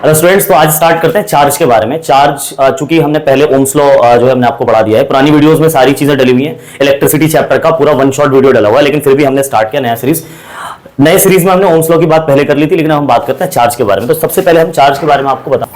Students, तो आज start करते हैं चार्ज के बारे में। चार्ज चूंकि हमने पहले ओम्स लॉ जो है हमने आपको पढ़ा दिया है, पुरानी वीडियोस में सारी चीजें डली हुई हैं। इलेक्ट्रिसिटी चैप्टर का पूरा वन शॉट वीडियो डला हुआ है, लेकिन फिर भी हमने स्टार्ट किया नया सीरीज। नए सीरीज में हमने ओम्स लॉ की बात पहले कर ली थी, लेकिन हम बात करते हैं चार्ज के बारे में। तो सबसे पहले हम चार्ज के बारे में आपको बता,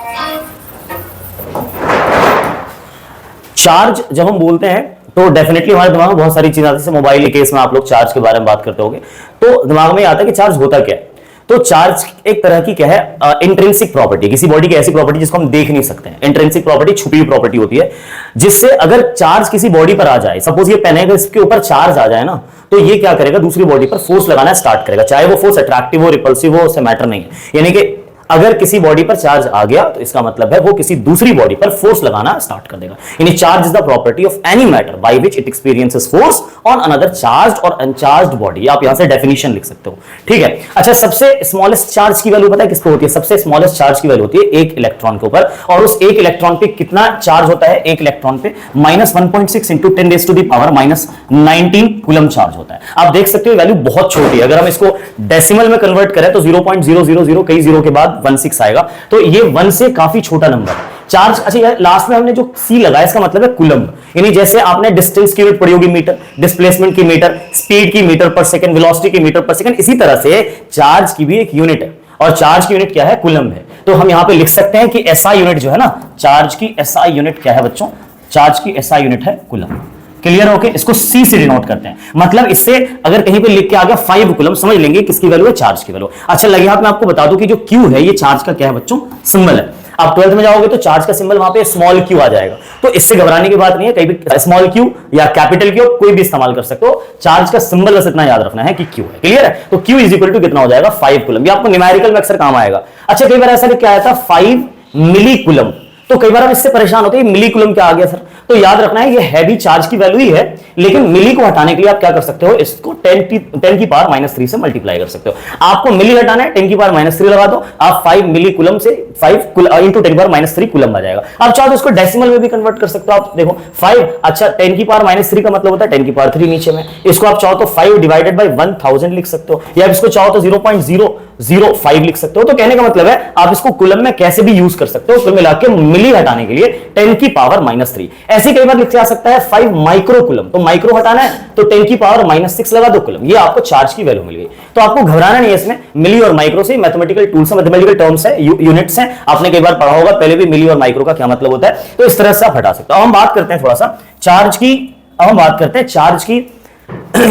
चार्ज जब हम बोलते हैं तो डेफिनेटली हमारे दिमाग में बहुत सारी चीजें आती है। जैसे मोबाइल के केस में आप लोग चार्ज के बारे में बात करते होंगे तो दिमाग में आता है कि चार्ज होता क्या है। तो चार्ज एक तरह की क्या है, इंट्रिंसिक प्रॉपर्टी, किसी बॉडी की ऐसी प्रॉपर्टी जिसको हम देख नहीं सकते हैं। इंट्रिंसिक प्रॉपर्टी छुपी हुई प्रॉपर्टी होती है, जिससे अगर चार्ज किसी बॉडी पर आ जाए, सपोज ये पेन है, इसके ऊपर चार्ज आ जाए ना, तो ये क्या करेगा, दूसरी बॉडी पर फोर्स लगाना स्टार्ट करेगा, चाहे वो फोर्स अट्रैक्टिव हो, रिपल्सिव हो, उससे मैटर नहीं है। यानी कि अगर किसी बॉडी पर चार्ज आ गया तो इसका मतलब है वो किसी दूसरी बॉडी पर फोर्स लगाना स्टार्ट कर देगा। यानी charge is the property of any matter by which it experiences force on another charged और अनचार्ज्ड बॉडी। आप यहां से डेफिनेशन लिख सकते हो, ठीक है। अच्छा, सबसे स्मॉलेस्ट चार्ज की वैल्यू पता है किसको होती है? सबसे स्मॉलेस्ट चार्ज की वैल्यू होती है एक इलेक्ट्रॉन के ऊपर, और उस एक इलेक्ट्रॉन पे कितना चार्ज होता है? एक इलेक्ट्रॉन पे -1.6 इंटू 10⁻⁻19 कूलम चार्ज होता है। आप देख सकते हो वैल्यू बहुत छोटी है। अगर हम इसको डेसिमल में कन्वर्ट करें तो 0.000 कई जीरो के बाद 16 आएगा, तो ये 1 से काफी छोटा नंबर है। चार्ज, अच्छा लास्ट में हमने जो सी लगाया इसका मतलब है कूलम्ब। यानी जैसे आपने डिस्टेंस की यूनिट पढ़ी होगी मीटर, डिस्प्लेसमेंट की मीटर, स्पीड की मीटर पर सेकंड, वेलोसिटी की मीटर पर सेकंड, इसी तरह से चार्ज की भी एक यूनिट है, और चार्ज की यूनिट क्या है? कूलम्ब है। तो हम यहां पे लिख सकते हैं कि एसआई यूनिट जो है ना, चार्ज की एसआई यूनिट क्या है बच्चों? चार्ज की एसआई यूनिट है कूलम्ब। क्लियर हो? इसको सी से डिनोट करते हैं। मतलब इससे अगर कहीं पे लिख के आ गया 5 कूलम, समझ लेंगे किसकी वैल्यू है? चार्ज की वैल्यू। अच्छा, लगे हाथ में आपको बता दूं कि जो Q है ये चार्ज का क्या है बच्चों? सिंबल है। आप 12th में जाओगे तो चार्ज का सिंबल वहां पे स्मॉल q आ जाएगा, तो इससे घबराने की बात नहीं है। कहीं भी स्मॉल q या कैपिटल Q कोई भी इस्तेमाल कर सकते हो। चार्ज का सिंबल बस इतना याद रखना है कि Q है। क्लियर है? तो Q इज इक्वल टू कितना हो जाएगा? 5 कूलम। ये आपको न्यूमेरिकल में अक्सर काम आएगा। अच्छा, कई बार ऐसा लिख के आया था 5 मिली कूलम, तो कई बार हम इससे परेशान होते हैं मिली कूलम क्या आ गया सर? तो याद रखना है ये है भी चार्ज की वैल्यू ही है, लेकिन मिली को हटाने के लिए आप क्या कर सकते हो? इसको 10 की पावर -3 से मल्टीप्लाई कर सकते हो। आपको मिली हटाना है, 10 की पावर -3 लगा दो, आप 5 मिली कूलम से 5 इंटू 10 की पावर -3 कूलम आ जाएगा। आप चाहो तो इसको डेसिमल में भी कन्वर्ट कर सकते हो। आप देखो 5, अच्छा 10 की पावर -3 का मतलब होता है 10 की पावर 3 नीचे में। इसको आप चाहो तो 5 डिवाइडेड बाय 1000 लिख सकते हो, या इसको चाहो तो 0.005 लिख सकते हो। तो कहने का मतलब है आप इसको कूलम में कैसे भी यूज कर सकते हो। कुल मिला के मिली हटाने के लिए 10 की पावर -3। ऐसे कई बार लिखा जा सकता है 5 माइक्रो कूलम, तो माइक्रो हटाना है तो 10 की पावर -6 लगा दो कूलम। ये आपको चार्ज की वैल्यू मिल गई। तो आपको घबराना नहीं है इसमें। मिली और माइक्रो से मैथमेटिकल टूल्स है, मैथमेटिकल टर्म्स है, यूनिट्स हैं। आपने कई बार पढ़ा होगा पहले भी मिली और माइक्रो का क्या मतलब होता है, तो इस तरह से आप हटा सकते हो। अब हम बात करते हैं थोड़ा सा चार्ज की। अब हम बात करते हैं चार्ज की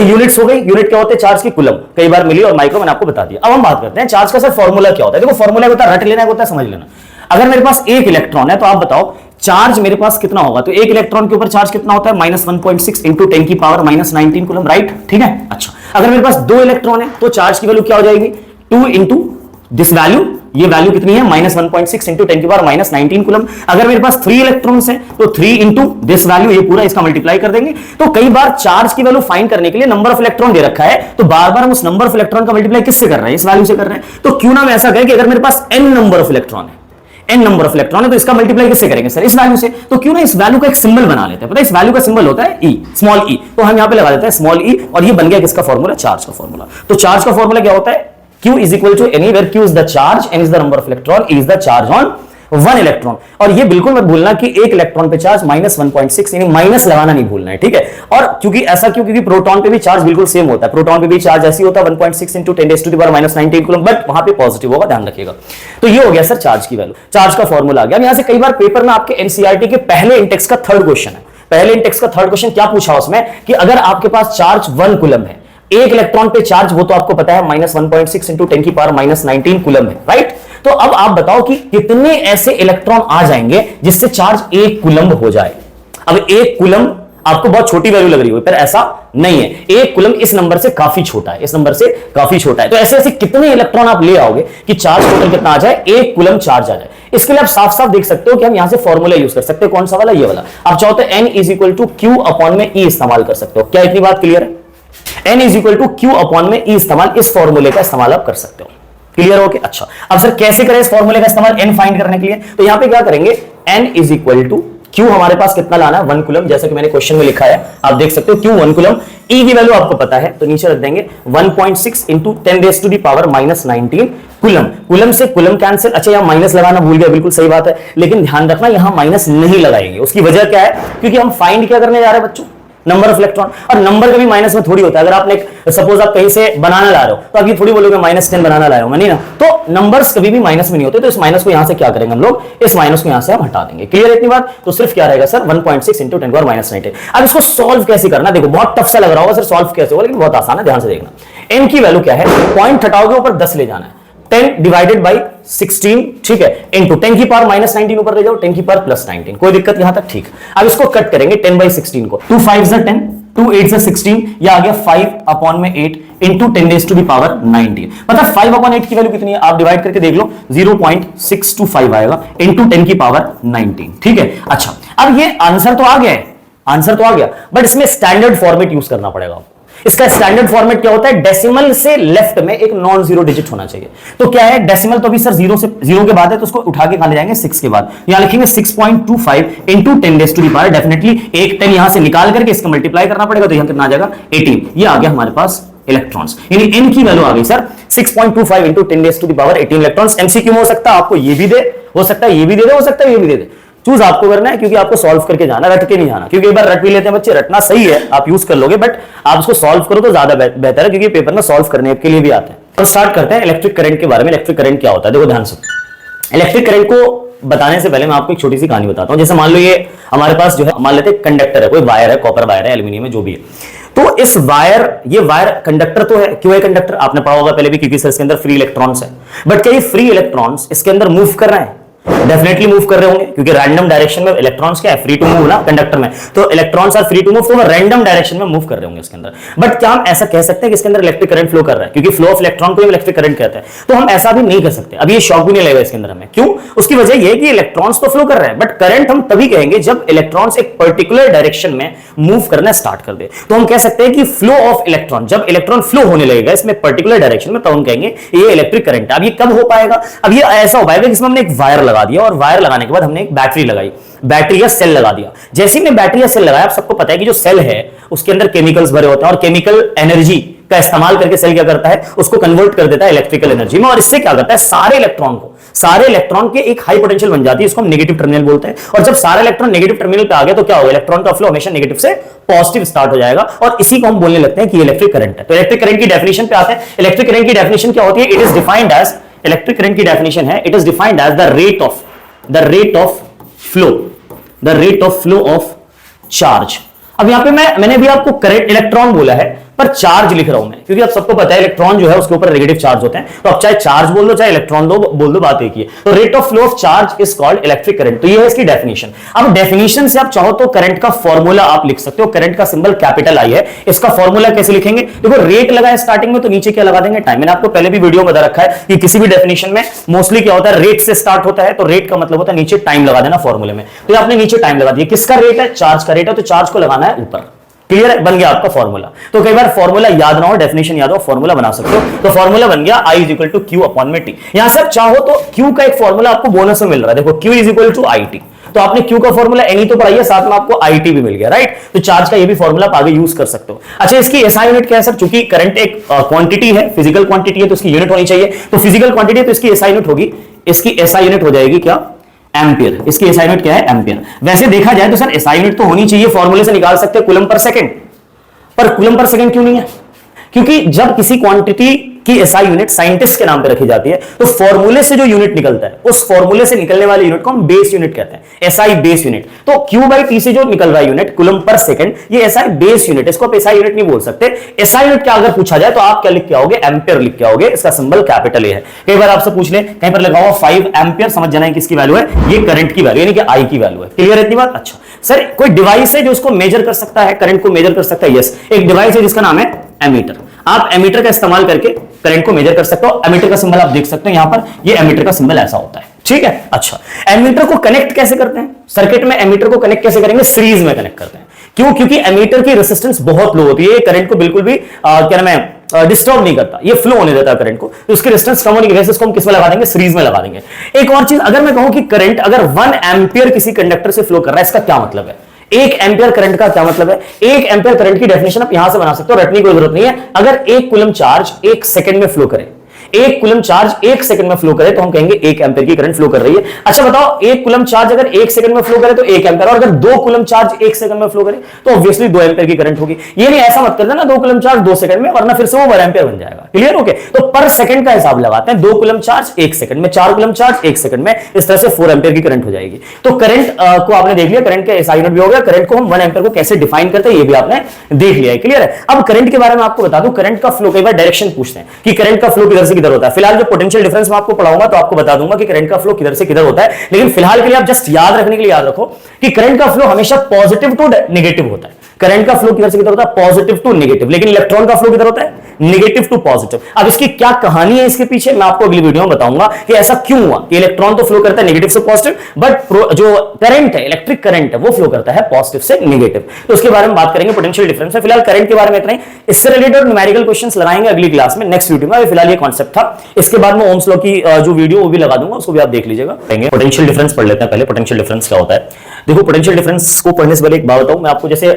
यूनिट्स हो गई। यूनिट क्या होते हैं? चार्ज की कूलम। कई बार मिली और माइक्रो मैंने आपको बता दिया। अब हम बात करते हैं चार्ज का सर फॉर्मूला क्या होता है। देखो फॉर्मूला होता है, रट लेना होता है, समझ लेना। अगर मेरे पास एक इलेक्ट्रॉन है तो आप बताओ चार्ज मेरे पास कितना होगा? तो एक इलेक्ट्रॉन के ऊपर चार्ज कितना होता है? -1.6 इंटू 10 की पावर -19 कूलम, राइट? ठीक है। अच्छा, अगर मेरे पास 2 इलेक्ट्रॉन है तो चार्ज की वैल्यू क्या हो जाएगी? 2 इंटू दिस वैल्यू, ये वैल्यू कितनी है? -1.6 इंटू 10 की पावर -19 कूलम। अगर मेरे पास 3 इलेक्ट्रॉन्स हैं तो 3 इंटू दिस वैल्यू, ये पूरा इसका मल्टीप्लाई कर देंगे। तो कई बार चार्ज की वैल्यू फाइंड करने के लिए नंबर ऑफ इलेक्ट्रॉन दे रखा है, तो बार बार हम उस नंबर ऑफ इलेक्ट्रॉन का मल्टीप्लाई किससे कर रहे हैं? इस वैल्यू से कर रहे हैं। तो क्यों ना हम ऐसा कहें कि अगर मेरे पास n नंबर ऑफ इलेक्ट्रॉन है, n नंबर ऑफ इलेक्ट्रॉन है, तो इसका मल्टीप्लाई किससे करेंगे सर? इस वैल्यू से। तो क्यों ना इस वैल्यू का एक सिंबल बना लेते हैं। पता है इस वैल्यू का सिंबल होता है e, स्मॉल e। तो हम यहां पे लगा देते हैं स्मॉल e, और ये बन गया किसका फॉर्मूला? चार्ज का फॉर्मूला। तो चार्ज का फॉर्मूला क्या होता है? Q is equal to any where Q is the charge, N is the number of electron, E is the charge on 1 electron. और ये बिल्कुल मत भूलना कि एक इलेक्ट्रॉन पे चार्ज -1.6, यानी माइनस लगाना नहीं भूलना है, ठीक है। और क्योंकि ऐसा क्यों? क्योंकि प्रोटॉन पे भी चार्ज बिल्कुल सेम होता है। प्रोटॉन पे भी चार्ज ऐसी होता है 1.6 इंटू 10 की पावर -19 कूलम, बट वहां पे पॉजिटिव होगा, ध्यान रखिएगा। तो ये हो गया सर चार्ज की वैल्यू, चार्ज का फॉर्मूला आ गया। यहां से कई बार पेपर में आपके एनसीईआरटी के पहले इंटेक्स का 3rd क्वेश्चन है। पहले इंटेक्स का 3rd क्वेश्चन क्या पूछा उसमें कि अगर आपके पास चार्ज 1 कूलम है, एक इलेक्ट्रॉन पे चार्ज, वो तो आपको पता है -1.6 इंटू 10 की पावर -19 कूलम है, राइट? तो अब आप बताओ कि कितने ऐसे इलेक्ट्रॉन आ जाएंगे जिससे चार्ज 1 कूलम हो जाए। अब 1 कूलम आपको बहुत छोटी वैल्यू लग रही हो, पर ऐसा नहीं है। 1 कूलम इस नंबर से काफी छोटा है, इस नंबर से काफी छोटा है। तो ऐसे ऐसे कितने इलेक्ट्रॉन आप ले आओगे कि चार्ज टोटल कितना आ जाए? 1 कूलम चार्ज आ जाए। इसके लिए आप साफ साफ देख सकते हो कि हम यहां से फॉर्मूला यूज कर सकते हैं। कौन सा वाला? ये वाला। आप चाहो तो n is equal to Q upon में E इस्तेमाल कर सकते हो। क्या इतनी बात क्लियर है? n is equal to Q upon में E इस्तेमाल, इस फॉर्मूले का इस्तेमाल आप कर सकते हो। क्लियर हो? अच्छा, अब सर कैसे करें इस फॉर्मूले का इस्तेमाल n फाइंड करने के लिए? तो यहां पे क्या करेंगे? n is equal to Q हमारे पास कितना लाना है 1 कूलम, जैसा कि मैंने क्वेश्चन में लिखा है, आप देख सकते हो क्यू 1 कूलम। ई की वैल्यू आपको पता है तो नीचे रख देंगे 1.6 इंटू 10⁻⁻19 कूलम। कूलम से कूलम कैंसिल, अच्छा यहां माइनस लगाना भूल गया, बिल्कुल सही बात है, लेकिन ध्यान रखना यहां माइनस नहीं लगाएंगे। उसकी वजह क्या है, क्योंकि हम फाइंड क्या करने जा रहे हैं बच्चों, नंबर ऑफ इलेक्ट्रॉन, और नंबर कभी माइनस में थोड़ी होता है। अगर आपने सपोज आप कहीं से बनाना ला रहे हो तो आप ये थोड़ी बोलोगे -10 बनाना लाया हूं, नहीं ना, तो नंबर्स कभी भी माइनस में नहीं होते। तो इस माइनस को यहां से क्या करेंगे हम लोग, इस माइनस को यहां से हम हटा देंगे। क्लियर है इतनी बात? तो सिर्फ क्या रहेगा सर 1.6 इंटू 10⁻⁻19। अब इसको सॉल्व कैसे करना, देखो बहुत टफ सा लग रहा होगा सर सॉल्व कैसे होगा, लेकिन बहुत आसान है, ध्यान से देखना। m की वैल्यू क्या है, पॉइंट हटाओगे ऊपर 10 ले जाना है, 10 डिवाइडेड बाई 16, ठीक है, इंटू 10⁻⁻19 ऊपर ले जाओ, 10⁻+19, कोई दिक्कत यहां तक, ठीक। अब इसको कट करेंगे 10/16 को, 2 5 10, 2 8 16, यह आ गया 5/8 इंटू 10⁻19। मतलब 5/8 की वैल्यू कितनी है, आप डिवाइड करके देख लो, 0.625 आएगा इंटू 10⁻19, ठीक है। अच्छा अब ये आंसर तो आ गया है, आंसर तो आ गया, बट इसमें स्टैंडर्ड फॉर्मेट यूज करना पड़ेगा। इसका स्टैंडर्ड फॉर्मेट क्या होता है, डेसिमल से लेफ्ट में एक नॉन जीरो डिजिट होना चाहिए। तो क्या है डेसिमल, तो अभी सर जीरो के बाद है, तो उसको उठा के कहां ले जाएंगे 6 के बाद, यहां लिखेंगे 6.25 इंटू 10⁻, डेफिनेटली एक 10 यहां से निकाल करके इसका मल्टीप्लाई करना पड़ेगा, तो यहां कितना आ जाएगा 18। ये आ गया हमारे पास इलेक्ट्रॉन्स, यानी n की वैल्यू आ गई सर 6.25 इंटू 10⁻18 इलेक्ट्रॉन्स। एमसीक्यू में हो सकता है आपको ये भी दे, हो सकता है ये भी दे दे, हो सकता है ये भी दे दे, चूज आपको करना है, क्योंकि आपको सॉल्व करके जाना, रट के नहीं जाना। क्योंकि एक बार रट भी लेते हैं बच्चे, रटना सही है, आप यूज कर लोगे, बट आप उसको सॉल्व करो तो ज्यादा बेहतर है, क्योंकि पेपर में सॉल्व करने के लिए भी आता है। तो स्टार्ट करते हैं इलेक्ट्रिक करंट के बारे में। इलेक्ट्रिक करंट क्या होता है, देखो ध्यान से। इलेक्ट्रिक करंट को बताने से पहले मैं आपको एक छोटी सी कहानी बताता हूं। जैसे मान लो ये हमारे पास जो है, मान लेते हैं कंडक्टर है, कोई वायर है, कॉपर वायर है, एल्यूमिनियम है, जो भी है। तो इस वायर, ये वायर कंडक्टर तो है, क्यों है कंडक्टर, आपने पढ़ा होगा पहले भी, क्योंकि सर इसके अंदर फ्री इलेक्ट्रॉन्स है। बट क्या ये फ्री इलेक्ट्रॉन्स इसके अंदर मूव कर रहे हैं, डेफिनेटली मूव कर रहे होंगे, क्योंकि रैंडम डायरेक्शन में इलेक्ट्रॉन्स क्या है, फ्री टू मूव ना कंडक्टर में, तो electrons are free to move, तो वो रैंडम डायरेक्शन में मूव कर रहे होंगे इसके अंदर। बट क्या हम ऐसा कह सकते हैं कि इसके अंदर इलेक्ट्रिक करंट फ्लो कर रहा है, क्योंकि फ्लो ऑफ इलेक्ट्रॉन को इलेक्ट्रिक करंट कहते हैं, तो हम ऐसा भी नहीं कर सकते। अभी ये शॉक भी नहीं लगेगा इसके अंदर हमें, क्यों, उसकी वजह ये है कि इलेक्ट्रॉन्स तो फ्लो कर रहे हैं, बट करंट हम तभी कहेंगे जब इलेक्ट्रॉन्स एक पर्टिकुलर डायरेक्शन में मूव करना स्टार्ट कर दे। तो हम कह सकते हैं कि फ्लो ऑफ इलेक्ट्रॉन, जब इलेक्ट्रॉन फ्लो होने लगेगा इसमें पर्टिकुलर डायरेक्शन में, तो हम कहेंगे ये इलेक्ट्रिक करंट है। अब ये कब हो पाएगा, अब ये ऐसा हो पाएगा जिसमें हमने एक वायर लगा दिया, और वायर लगाने के बाद हमने एक बैटरी लगाई, बैटरी या सेल लगा दिया। जैसे ही बैटरी या सेल लगाया, आप सबको पता है कि जो सेल है उसके अंदर केमिकल्स भरे होते हैं, और केमिकल एनर्जी का इस्तेमाल करके सेल क्या करता है, उसको कन्वर्ट कर देता है इलेक्ट्रिकल एनर्जी में, और इससे क्या करता है, सारे इलेक्ट्रॉन के एक हाई पोटेंशियल बन जाती है, इसको हम नेगेटिव टर्मिनल बोलते हैं। और जब सारे इलेक्ट्रॉन नेगेटिव टर्मिनल पे आ गए तो क्या होगा, इलेक्ट्रॉन का फ्लो हमेशा नेगेटिव से पॉजिटिव स्टार्ट हो जाएगा, और इसी को हम बोलने लगते हैं कि इलेक्ट्रिक करंट है। तो इलेक्ट्रिक करंट की डेफिनेशन पे आते हैं। इलेक्ट्रिक करंट की डेफिनेशन क्या होती है, it is defined as, electric current की डेफिनेशन है, it is defined as the rate of flow of charge. अब यहां पे मैंने भी आपको करंट इलेक्ट्रॉन बोला है, पर चार्ज लिख रहा हूं मैं, क्योंकि आप सबको पता है इलेक्ट्रॉन जो है उसके ऊपर नेगेटिव चार्ज होते हैं, तो आप चाहे चार्ज बोल दो चाहे इलेक्ट्रॉन बोल दो, बात एक ही है। तो rate of flow of charge is called electric current. तो ये है इसकी डेफिनेशन। अब डेफिनेशन से आप चाहो तो करंट का फॉर्मूला आप लिख सकते हो। करंट का सिंबल कैपिटल आई है, इसका फॉर्मूला कैसे लिखेंगे, देखो रेट लगाए स्टार्टिंग में, तो नीचे क्या लगा देंगे, टाइम। मैंने आपको पहले भी वीडियो में बता रखा है कि किसी भी डेफिनेशन में मोस्टली क्या होता है, रेट से स्टार्ट होता है, तो रेट का मतलब होता है नीचे टाइम लगा देना फॉर्मूले में। तो आपने नीचे टाइम लगा दिया, किसका रेट है, चार्ज का रेट है, तो चार्ज को लगाना है ऊपर। क्लियर है, बन गया आपका फॉर्मूला। तो कई बार फॉर्मूला याद ना हो, डेफिनेशन याद हो, फॉर्मूला बना सकते हो। तो फॉर्मूला बन गया I is equal to Q upon में T। यहां से आप चाहो तो Q का एक फॉर्मूला आपको बोनस में मिल रहा है, देखो Q is equal to IT। तो आपने Q का फॉर्मूला N तो पढ़ाई है, साथ में आपको IT भी मिल गया, राइट। तो चार्ज का ये भी फॉर्मूला आप आगे यूज कर सकते हो। अच्छा, इसकी SI यूनिट क्या है सर, चूंकि करंट एक क्वांटिटी है, फिजिकल क्वांटिटी है, तो इसकी यूनिट होनी चाहिए। तो फिजिकल क्वांटिटी है तो इसकी SI यूनिट होगी, इसकी SI यूनिट हो जाएगी क्या, एम्पियर। इसकी SI यूनिट क्या है, एम्पियर। वैसे देखा जाए तो सर SI यूनिट तो होनी चाहिए, फॉर्मूले से निकाल सकते हैं कूलम पर सेकंड, पर कूलम पर सेकंड क्यों नहीं है, क्योंकि जब किसी क्वांटिटी की SI यूनिट साइंटिस्ट के नाम पे रखी जाती है, तो फॉर्मूले से जो यूनिट निकलता है, उस फॉर्मूले से निकलने वाले यूनिट को हम बेस यूनिट कहते हैं, SI बेस यूनिट। तो Q/T से जो निकल रहा है यूनिट कूलम पर सेकंड, ये SI बेस यूनिट, इसको आप SI यूनिट नहीं बोल सकते। SI यूनिट क्या अगर पूछा जाए तो आप क्या लिख के आओगे, एम्पियर लिख के आओगे, इसका सिंबल कैपिटल ए है। कई बार आपसे पूछ ले, कहीं पर लगा हुआ 5 एम्पियर, समझ जाना है किसकी वैल्यू है, ये करंट की वैल्यू यानी कि I की वैल्यू है। क्लियर है इतनी बात। अच्छा सर, कोई डिवाइस है जो इसको मेजर कर सकता है, करंट को मेजर कर सकता है, यस, एक डिवाइस है जिसका नाम है एमीटर। आप एमीटर का इस्तेमाल करके करंट को मेजर कर सकते हो। एमीटर का सिंबल आप देख सकते हो यहां पर, ये एमीटर का सिंबल ऐसा होता है, ठीक है। अच्छा, एमीटर को कनेक्ट कैसे करते हैं सर्किट में, एमीटर को कनेक्ट कैसे करेंगे, सीरीज में कनेक्ट करते हैं। क्यों, क्योंकि एमीटर की रेजिस्टेंस बहुत लो होती है, करंट को बिल्कुल भी क्या नाम है, डिस्टर्ब नहीं करता, ये फ्लो होने देता है करंट को, तो उसकी रेजिस्टेंस कम होने की वजह से इसको हम किस में लगा देंगे, सीरीज में लगा देंगे। एक और चीज, अगर मैं कहूं कि करंट अगर 1 एम्पियर किसी कंडक्टर से फ्लो कर रहा है, इसका क्या मतलब है? 1 एम्पियर करंट का क्या मतलब है? 1 एम्पियर करंट की डेफिनेशन आप यहां से बना सकते हो, रटने की कोई जरूरत नहीं है। अगर 1 कूलम चार्ज 1 सेकंड में फ्लो करे, 1 कूलम चार्ज 1 सेकंड में फ्लो करे तो हम कहेंगे 1 एम्पियर की करंट फ्लो कर रही है। अच्छा बताओ, 1 कूलम चार्ज अगर 1 सेकंड में फ्लो करे तो 1 एम्पियर, और अगर 2 कूलम चार्ज 1 सेकंड में फ्लो करे तो ऑब्वियसली 2 एम्पियर की करंट होगी। ये नहीं ऐसा मत कर देना 2 कूलम चार्ज 2 सेकंड में, वरना फिर से वो 1 एम्पियर बन जाएगा। क्लियर? ओके, तो पर सेकंड का हिसाब लगाते हैं, 2 कूलम चार्ज 1 सेकंड में, 4 कूलम चार्ज 1 सेकंड में, इस तरह से 4 एम्पियर की करंट हो जाएगी। तो करंट को आपने देख लिया, करंट का एसआई यूनिट भी हो गया, करंट को हम 1 एम्पियर को कैसे डिफाइन करते हैं ये भी आपने देख लिया है। क्लियर है? अब करंट के बारे में आपको बता दूं, करंट का फ्लो, कई बार डायरेक्शन पूछते हैं कि करंट का फ्लो किधर से किधर होता है। फिलहाल जो पोटेंशियल डिफरेंस मैं आपको पढ़ाऊंगा तो आपको बता दूंगा कि करंट का फ्लो किधर से किधर होता है, लेकिन फिलहाल के लिए आप जस्ट याद रखने के लिए याद रखो कि करंट का फ्लो हमेशा पॉजिटिव टू नेगेटिव होता है। करंट का फ्लो किधर से किधर होता है, पॉजिटिव टू नेगेटिव, लेकिन इलेक्ट्रॉन का फ्लो किधर होता है, नेगेटिव टू पॉजिटिव। अब इसकी क्या कहानी है इसके पीछे, मैं आपको अगली वीडियो में बताऊंगा कि ऐसा क्यों हुआ कि इलेक्ट्रॉन तो फ्लो करता है नेगेटिव से पॉजिटिव, बट जो करंट है, इलेक्ट्रिक करंट है, वो फ्लो करता है पॉजिटिव से नेगेटिव। तो उसके बारे में बात करेंगे, पोटेंशियल डिफरेंस है। फिलहाल करंट के बारे में इतना ही, इससे रिलेटेड न्यूमेरिकल क्वेश्चंस लगाएंगे अगली क्लास में, नेक्स्ट वीडियो में। फिलहाल ये कॉन्सेप्ट था, इसके बाद में ओम्स लॉ की जो वीडियो वो भी लगा दूंगा, उसको भी आप देख लीजिएगा। पोटेंशियल डिफरेंस पढ़ लेते हैं पहले। पोटेंशियल डिफरेंस क्या होता है? देखो, पोटेंशियल डिफरेंस को पढ़ने से पहले एक बात बताऊं मैं आपको, जैसे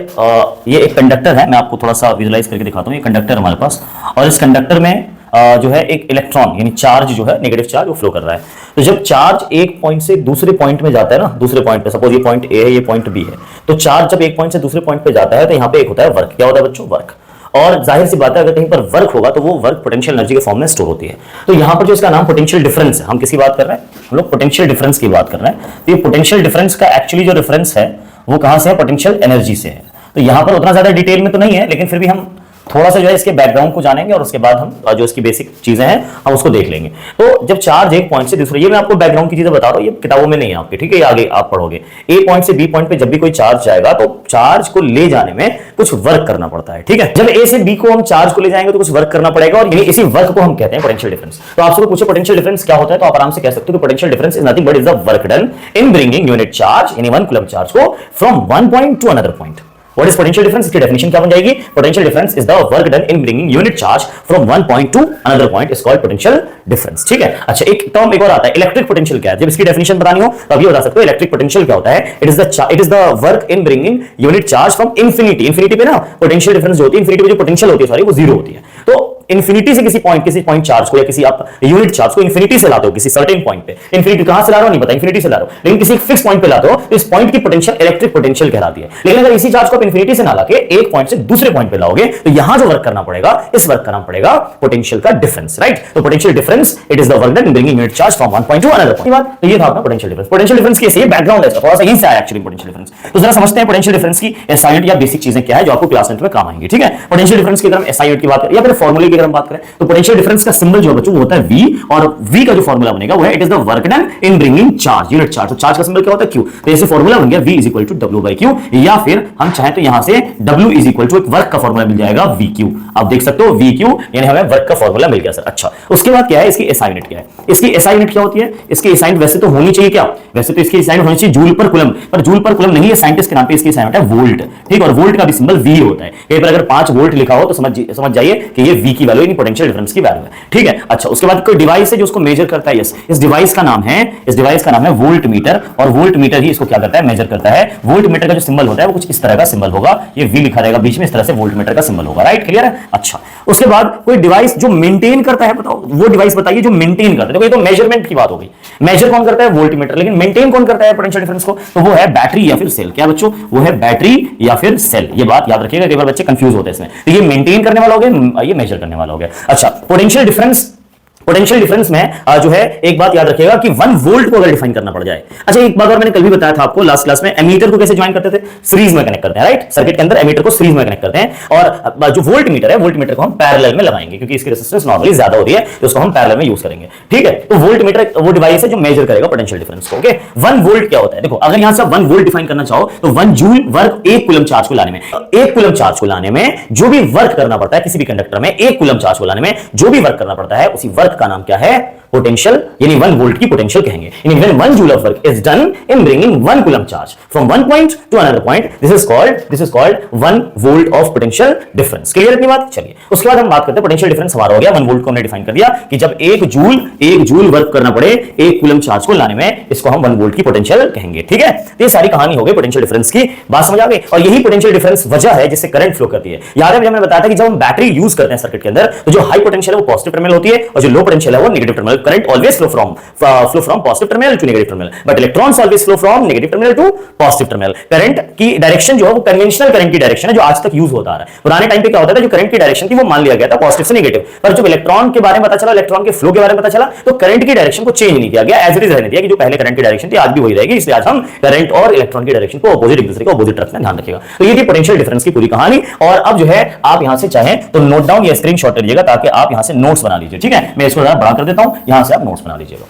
ये एक कंडक्टर है, मैं आपको थोड़ा सा विजुलाइज करके दिखाता हूं। ये कंडक्टर हमारे पास, और इस कंडक्टर में जो है एक इलेक्ट्रॉन यानी चार्ज जो है, नेगेटिव चार्ज, वो फ्लो कर रहा है। तो जब चार्ज एक पॉइंट से दूसरे पॉइंट में जाता है ना, दूसरे पॉइंट पे, सपोज ये पॉइंट ए है, ये पॉइंट बी है, तो चार्ज जब एक पॉइंट से दूसरे पॉइंट पे जाता है तो यहाँ पे एक होता है वर्क। क्या होता है बच्चों? वर्क। और जाहिर सी बात है, अगर कहीं पर वर्क होगा तो वो वर्क पोटेंशियल एनर्जी के फॉर्म में स्टोर होती है। तो यहां पर जो इसका नाम पोटेंशियल डिफरेंस है, हम किसकी बात कर रहे हैं? हम लोग पोटेंशियल डिफरेंस की बात कर रहे हैं। तो ये पोटेंशियल डिफरेंस का एक्चुअली जो रेफरेंस है वो कहां से है? पोटेंशियल एनर्जी से है। तो यहां पर उतना ज्यादा डिटेल में तो नहीं है, लेकिन फिर भी हम थोड़ा सा जो है इसके बैकग्राउंड को जानेंगे और उसके बाद हम जो इसकी बेसिक चीजें हैं हम उसको देख लेंगे। तो जब चार्ज एक पॉइंट से दूसरे, ये मैं आपको बैकग्राउंड की चीजें बता रहा हूं, ये किताबों में नहीं है आपके, ठीक है? ये आगे आप पढ़ोगे। ए पॉइंट से बी पॉइंट पे जब भी कोई चार्ज जाएगा तो चार्ज को ले जाने में कुछ वर्क करना पड़ता है, ठीक है? जब ए से बी को हम चार्ज को ले जाएंगे तो कुछ वर्क करना पड़ेगा, और इसी वर्क को हम कहते हैं पोटेंशियल डिफरेंस। तो आपसे पूछे पोटेंशियल डिफरेंस क्या होता है, तो आप आराम से कह सकते हो कि potential difference is nothing but is the work done in bringing unit charge in 1 coulomb charge को from 1 point to another point. What is potential difference? इसकी डेफिनेशन क्या बन जाएगी? Potential difference is the work done in bringing unit charge from one point to another point is called potential difference. ठीक है? अच्छा, एक term एक और आता है, इलेक्ट्रिक पोटेंशियल क्या है? जब इसकी डेफिनेशन बतानी हो तो अभी बता सकते हो इलेक्ट्रिक पोटेंशियल क्या होता है। It is the work in bringing unit charge from infinity पे ना पोटेंशियल डिफरेंस जो होती है, इंफिनिटी पे जो पोटेंशियल होती है सॉरी, वो जीरो होती है। तो इंफिनिटी से किसी पॉइंट चार्ज को या किसी आप यूनिट चार्ज को इंफिनिटी से लाते हो किसी सर्टेन पॉइंट पे, इंफिनिटी कहां से ला रहा हो नहीं पता, इंफिनिटी से ला रहा हो, लेकिन किसी फिक्स पॉइंट पे लाते हो तो इस पॉइंट की पोटेंशियल इलेक्ट्रिक पोटेंशियल कहलाती है। लेकिन अगर इसी चार्ज को आप इंफिनिटी से ना लाके एक पॉइंट से दूसरे पॉइंट पे लाओगे तो यहां जो वर्क करना पड़ेगा, इस वर्क का नाम पड़ेगा पोटेंशियल का डिफरेंस, राइट? तो potential difference it is the work done in bringing unit charge from one point to another point. तो ये था अपना पोटेंशियल डिफरेंस। पोटेंशियल डिफरेंस की ये बैकग्राउंड है, थोड़ा सा यहीं से आया एक्चुअली पोटेंशियल डिफरेंस। तो जरा समझते हैं पोटेंशियल डिफरेंस की एसआई यूनिट या बेसिक चीजें क्या है जो आपको क्लास 10 में काम आएंगी, ठीक है? पोटेंशियल डिफरेंस की अगर हम एसआई यूनिट की बात करें या फिर फार्मूले की अगर हम बात करें तो पोटेंशियल डिफरेंस का सिंबल जो बच्चों वो होता है V, और V का जो फार्मूला बनेगा वो है it is the work done in bringing charge unit charge. तो चार्ज का सिंबल क्या होता है? Q। तो ऐसे फार्मूला बन गया V is equal to W by Q, या फिर हम चाहें तो यहां से W इज इक्वल टू एक वर्क का फार्मूला मिल जाएगा VQ। आप देख सकते हो VQ यानी हमें वर्क का फार्मूला मिल गया सर। अच्छा, उसके बाद क्या है इसकी एसआई यूनिट क्या है? इसकी एसआई यूनिट क्या होती है? इसकी एसआई यूनिट वैसे तो होनी चाहिए क्या? वैसे तो इसकी एसआई यूनिट होनी चाहिए जूल पर कूलम, पर जूल पर कूलम नहीं है, साइंटिस्ट के नाम पे इसकी एसआई यूनिट है वोल्ट, ठीक? और वोल्ट का भी सिंबल V होता है। कहीं पर अगर 5 वोल्ट लिखा हो तो समझ जाइए कि ये V की वैल्यू यानी पोटेंशियल डिफरेंस की वैल्यू है, ठीक है? अच्छा, उसके बाद कोई डिवाइस है जो उसको मेजर करता है। यस, इस डिवाइस का नाम है वोल्ट मीटर, और वोल्ट मीटर ही इसको क्या करता है? मेजर करता है। वोल्ट मीटर का जो सिंबल होता है वो कुछ इस तरह का सिंबल होगा, ये V लिखा रहेगा बीच में, इस तरह से वोल्ट मीटर का सिंबल होगा, राइट? क्लियर है? अच्छा, उसके बाद कोई डिवाइस जो मेंटेन करता है, बताओ वो डिवाइस बताइए जो मेंटेन करता है। देखो ये तो मेजरमेंट की बात हो गई, मेजर कौन करता है? वोल्ट मीटर, लेकिन मेंटेन कौन करता है पोटेंशियल डिफरेंस को? तो वो है बैटरी या फिर सेल। क्या बच्चों? वो है बैटरी या फिर सेल। ये बात याद रखिएगा, कई बार बच्चे कंफ्यूज होते हैं इसमें। तो ये मेंटेन करने वाला हो गया, ये मेजर करने वाला हो गया। अच्छा, पोटेंशियल डिफरेंस में जो है एक बात याद रखिएगा कि 1 वोल्ट को अगर डिफाइन करना पड़ जाए। अच्छा, एक बात और मैंने कल भी बताया था आपको लास्ट क्लास में, एमीटर को कैसे ज्वाइन करते थे? सीरीज में कनेक्ट करते हैं, राइट? सर्किट के अंदर एमीटर को सीरीज में कनेक्ट करते हैं, और जो वोल्ट मीटर है, वोल्ट मीटर को हम पैरेलल में लगाएंगे क्योंकि इसकी रेजिस्टेंस नॉर्मली ज्यादा होती है, तो उसको हम पैरेलल में यूज करेंगे, ठीक है? तो वोल्ट मीटर वो डिवाइस है जो मेजर करेगा पोटेंशियल डिफरेंस को, ओके? 1 वोल्ट क्या होता है? देखो, अगर यहां से 1 वोल्ट डिफाइन करना चाहो तो 1 जूल वर्क 1 कूलम चार्ज को लाने में, 1 कूलम चार्ज को लाने में जो भी वर्क करना पड़ता है किसी भी कंडक्टर में, 1 कूलम चार्ज को लाने में जो भी वर्क करना पड़ता है, उसी वर्क वर्क का नाम क्या है? पोटेंशियल, यानी 1 वोल्ट की पोटेंशियल कहेंगे। यानी when 1 joule of work is done in bringing 1 coulomb charge from one point to another point, this is called 1 volt of potential difference. Clear इतनी बात? चलिए उसके बाद हम बात करते हैं पोटेंशियल डिफरेंस हमारा हो गया 1 वोल्ट को हमने डिफाइन कर दिया कि जब 1 जूल वर्क करना पड़े 1 कूलम चार्ज को लाने में, इसको हम 1 वोल्ट की पोटेंशियल कहेंगे। ठीक है, तो ये सारी कहानी हो गई पोटेंशियल डिफरेंस की। बात समझ आ गई? और यही पोटेंशियल डिफरेंस वजह है जिससे करंट फ्लो करती है। याद है जब मैंने बताया था कि जब हम बैटरी यूज करते हैं सर्किट के अंदर, तो जो हाई पोटेंशियल है वो पॉजिटिव टर्मिनल होती है और जो लो पोटेंशियल है वो negative terminal. Current always flow from positive terminal to negative terminal, but electrons always flow from negative terminal to positive terminal. Current की डायरेक्शन जो है वो कन्वेंशनल करंट की डायरेक्शन है जो आज तक यूज होता आ रहा है। पुराने टाइम पे क्या होता था, जो करंट की डायरेक्शन थी वो मान लिया गया था पॉजिटिव से नेगेटिव, पर जब इलेक्ट्रॉन के बारे में पता चला, इलेक्ट्रॉन के फ्लो के बारे में पता चला, तो करंट की डायरेक्शन को चेंज नहीं किया गया, एज इट इज रहने दिया कि जो पहले करंट की डायरेक्शन थी आज भी वही रहेगी। इसलिए आज हम करंट और इलेक्ट्रॉन की डायरेक्शन को ऑपोजिट, एक दूसरे को ऑपोजिट रखना ध्यान रखिएगा। तो ये थी पोटेंशियल डिफरेंस की पूरी कहानी। और अब जो है आप यहां से चाहें तो नोट डाउन या स्क्रीनशॉट लीजिएगा ताकि आप यहां से नोट्स बना लीजिए। ठीक है, मैं इसको जरा बड़ा कर देता हूं, यहां से आप नोट्स बना लीजिएगा।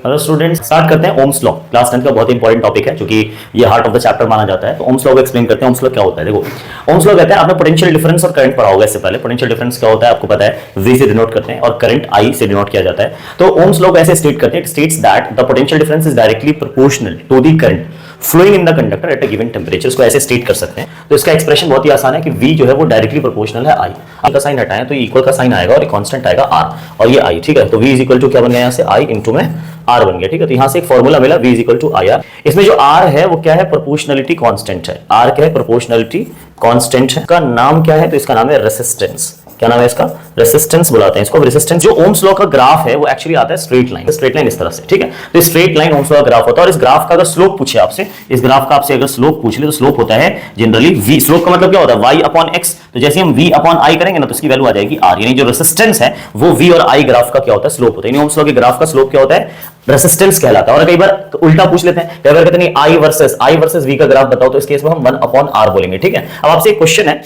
हेलो स्टूडेंट्स, स्टार्ट करते हैं ओम्स लॉ। क्लास 10 का बहुत इंपॉर्टेंट टॉपिक है क्योंकि ये हार्ट ऑफ द चैप्टर माना जाता है। तो ओम्स लॉ को एक्सप्लेन करते हैं। ओम्स लॉ क्या होता है? देखो, ओम्स लॉ कहते हैं, आपने पोटेंशियल डिफरेंस और करंट पढ़ा होगा इससे पहले। पोटेंशियल डिफरेंस क्या होता है आपको पता है, V से डिनोट करते हैं और करंट I से डिनोट किया जाता है। तो ओम्स लॉ को ऐसे स्टेट करते हैं, it states that the potential difference is directly proportional to the current flowing in the conductor at a given temperature. इसको ऐसे स्टेट कर सकते हैं। तो इसका एक्सप्रेशन बहुत ही आसान है कि V जो है वो डायरेक्टली प्रोपोर्शनल है I का साइन हटाएं तो इक्वल का साइन आएगा और एक कांस्टेंट आएगा R और ये I। ठीक है, तो V इज इक्वल टू क्या बन गया यहाँ से I इंटू में R बन गया। ठीक है, तो यहां से एक फॉर्मूला मिला V is equal to IR। इसमें जो R है वो क्या है? प्रोपोर्शनलिटी कांस्टेंट है। R क्या है? प्रोपोर्शनलिटी कांस्टेंट है। इसका नाम क्या है? तो इसका नाम है रेसिस्टेंस। क्या नाम है इसका? रेसिस्टेंस बुलाते हैं इसको। रेसिस्टेंस जो ओम्स लॉ का ग्राफ है वो एक्चुअली आता है स्ट्रेट लाइन। स्ट्रेट लाइन इस तरह से। ठीक है, तो स्ट्रेट लाइन ओम्स लॉ का ग्राफ होता है और इस ग्राफ का अगर स्लोप पूछे आपसे, इस ग्राफ का आपसे अगर स्लोप पूछ ले तो स्लोप होता है जनरली V। स्लोप का मतलब क्या होता है? Y upon X। तो जैसे हम V अपॉन I करेंगे ना तो इसकी वैल्यू आ जाएगी R। यानी जो रेसिस्टेंस है वो V और I ग्राफ का क्या होता है? स्लोप होता है। यानी ओम्स लॉ के ग्राफ का स्लोप क्या होता है? रेसिस्टेंस कहलाता है। और कई बार उल्टा पूछ लेते हैं, कई बार कहते हैं I वर्सेस V का ग्राफ बताओ, तो इस केस में हम 1 अपॉन R बोलेंगे। ठीक है, अब आपसे एक क्वेश्चन है,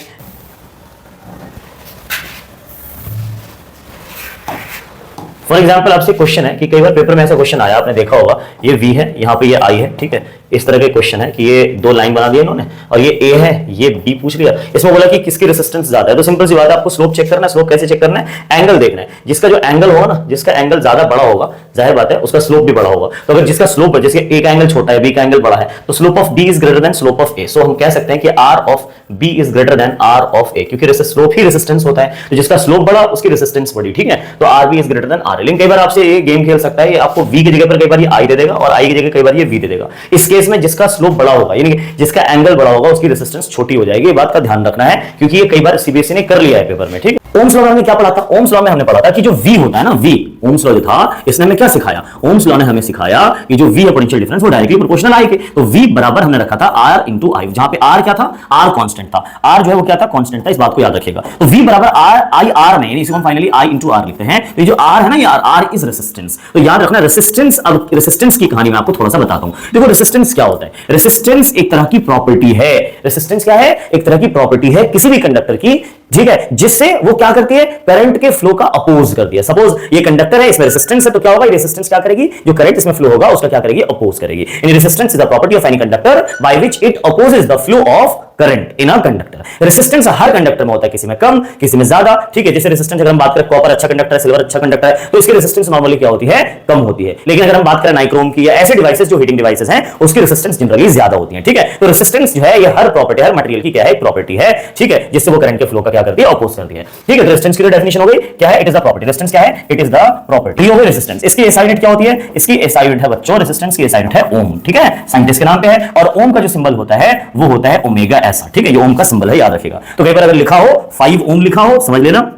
फॉर एग्जाम्पल आपसे क्वेश्चन है कि कई बार पेपर में ऐसा क्वेश्चन आया, आपने देखा होगा, ये V है, यहाँ पे ये I है। ठीक है, इस तरह का क्वेश्चन है कि ये दो लाइन बना दिया इन्होंने और ये A है, ये B पूछ लिया। इसमें बोला कि किसकी रेजिस्टेंस ज्यादा है। तो सिंपल सी बात है, आपको स्लोप चेक करना है। स्लोप कैसे चेक करना है? एंगल देखना है। जिसका जो एंगल होगा ना, जिसका एंगल ज्यादा बड़ा होगा, जाहिर बात है उसका स्लोप भी बड़ा होगा। तो अगर जिसका स्लोप, जैसे A का एंगल छोटा है, B का एंगल बड़ा है, तो slope of B is greater than slope of A। सो हम कह सकते हैं कि R of B is greater than R of A, क्योंकि स्लोप ही रेजिस्टेंस होता है। तो जिसका स्लोप बड़ा उसकी रेजिस्टेंस बड़ी। ठीक है, तो RB is greater than R। लेकिन कई बार आपसे ये गेम खेल सकता है, ये आपको V की जगह पर कई बार ये I दे देगा और I की जगह कई बार ये V दे देगा। इस केस में जिसका स्लोप बड़ा होगा, यानी जिसका एंगल बड़ा होगा, उसकी रेजिस्टेंस छोटी हो जाएगी। ये बात का ध्यान रखना है क्योंकि ये कई बार सीबीएसई ने कर लिया है पेपर में। ठीक है, ओम्स लॉ में हमने क्या पढ़ा था? ओम्स लॉ में हमने पढ़ा था कि जो V होता है ना, V ओम्स लॉ जो था इसने हमें क्या सिखाया? ओम्स लॉ ने हमें सिखाया कि जो V है पोटेंशियल डिफरेंस वो डायरेक्टली प्रोपोर्शनल I के। तो V बराबर हमने रखा था R इंटू I, जहां पे R क्या था? R कांस्टेंट था। R जो है वो क्या था? कांस्टेंट था। इस बात को याद रखिएगा। तो V बराबर R में, यानी इसको हम फाइनली I इंटू R लिखते हैं। तो ये जो R है ना, ये R इज रेसिस्टेंस। तो याद रखना रेसिस्टेंस। अब रेसिस्टेंस की कहानी मैं आपको थोड़ा सा बताता हूं। देखो रेसिस्टेंस क्या होता है? रेसिस्टेंस एक तरह की प्रॉपर्टी है। रेसिस्टेंस क्या है? एक तरह की प्रॉपर्टी है किसी भी कंडक्टर की, ठीक है, जिससे वो क्या करती है? करंट के फ्लो का अपोज करती है। सपोज ये कंडक्टर है, इसमें रेजिस्टेंस है, तो क्या होगा? ये रेजिस्टेंस क्या करेगी? जो करंट इसमें फ्लो होगा उसका क्या करेगी? अपोज करेगी। यानी resistance is the property of any conductor by which it opposes the flow of current in a conductor. Resistance her conductor में होता है, किसी में कम, किसी में ज्यादा। ठीक है, जैसे रेजिस्टेंस अगर हम बात करें, कॉपर अच्छा कंडक्टर है, सिल्वर अच्छा कंडक्टर है, तो इसकी रेजिस्टेंस नॉर्मली क्या होती है? कम होती है। लेकिन अगर हम बात करें नाइक्रोम की या ऐसे डिवाइसेस जो हीटिंग डिवाइसेस हैं, उसकी रेजिस्टेंस जनरली ज्यादा होती है। ठीक है, तो रेजिस्टेंस जो है ये हर प्रॉपर्टी, हर मटेरियल की क्या है? प्रॉपर्टी है। ठीक है, जिससे वो करंट के फ्लो का क्या करती है? अपोज करती है। ठीक है, रेजिस्टेंस की डेफिनेशन हो गई, क्या है? It is the property. Resistance क्या है? इट इज द प्रॉपर्टी हो गई रेजिस्टेंस। इसकी एसआई यूनिट क्या होती है? इसकी एसआई यूनिट है बच्चों, रेजिस्टेंस की एसआई यूनिट है ओम। ठीक है, साइंटिस्ट के नाम पे है और ओम का जो सिंबल होता है वो होता है ओमेगा ऐसा। ठीक है, ये ओम का सिंबल है, याद रखिएगा। तो कई बार अगर लिखा हो 5 ओम लिखा हो, समझ लेना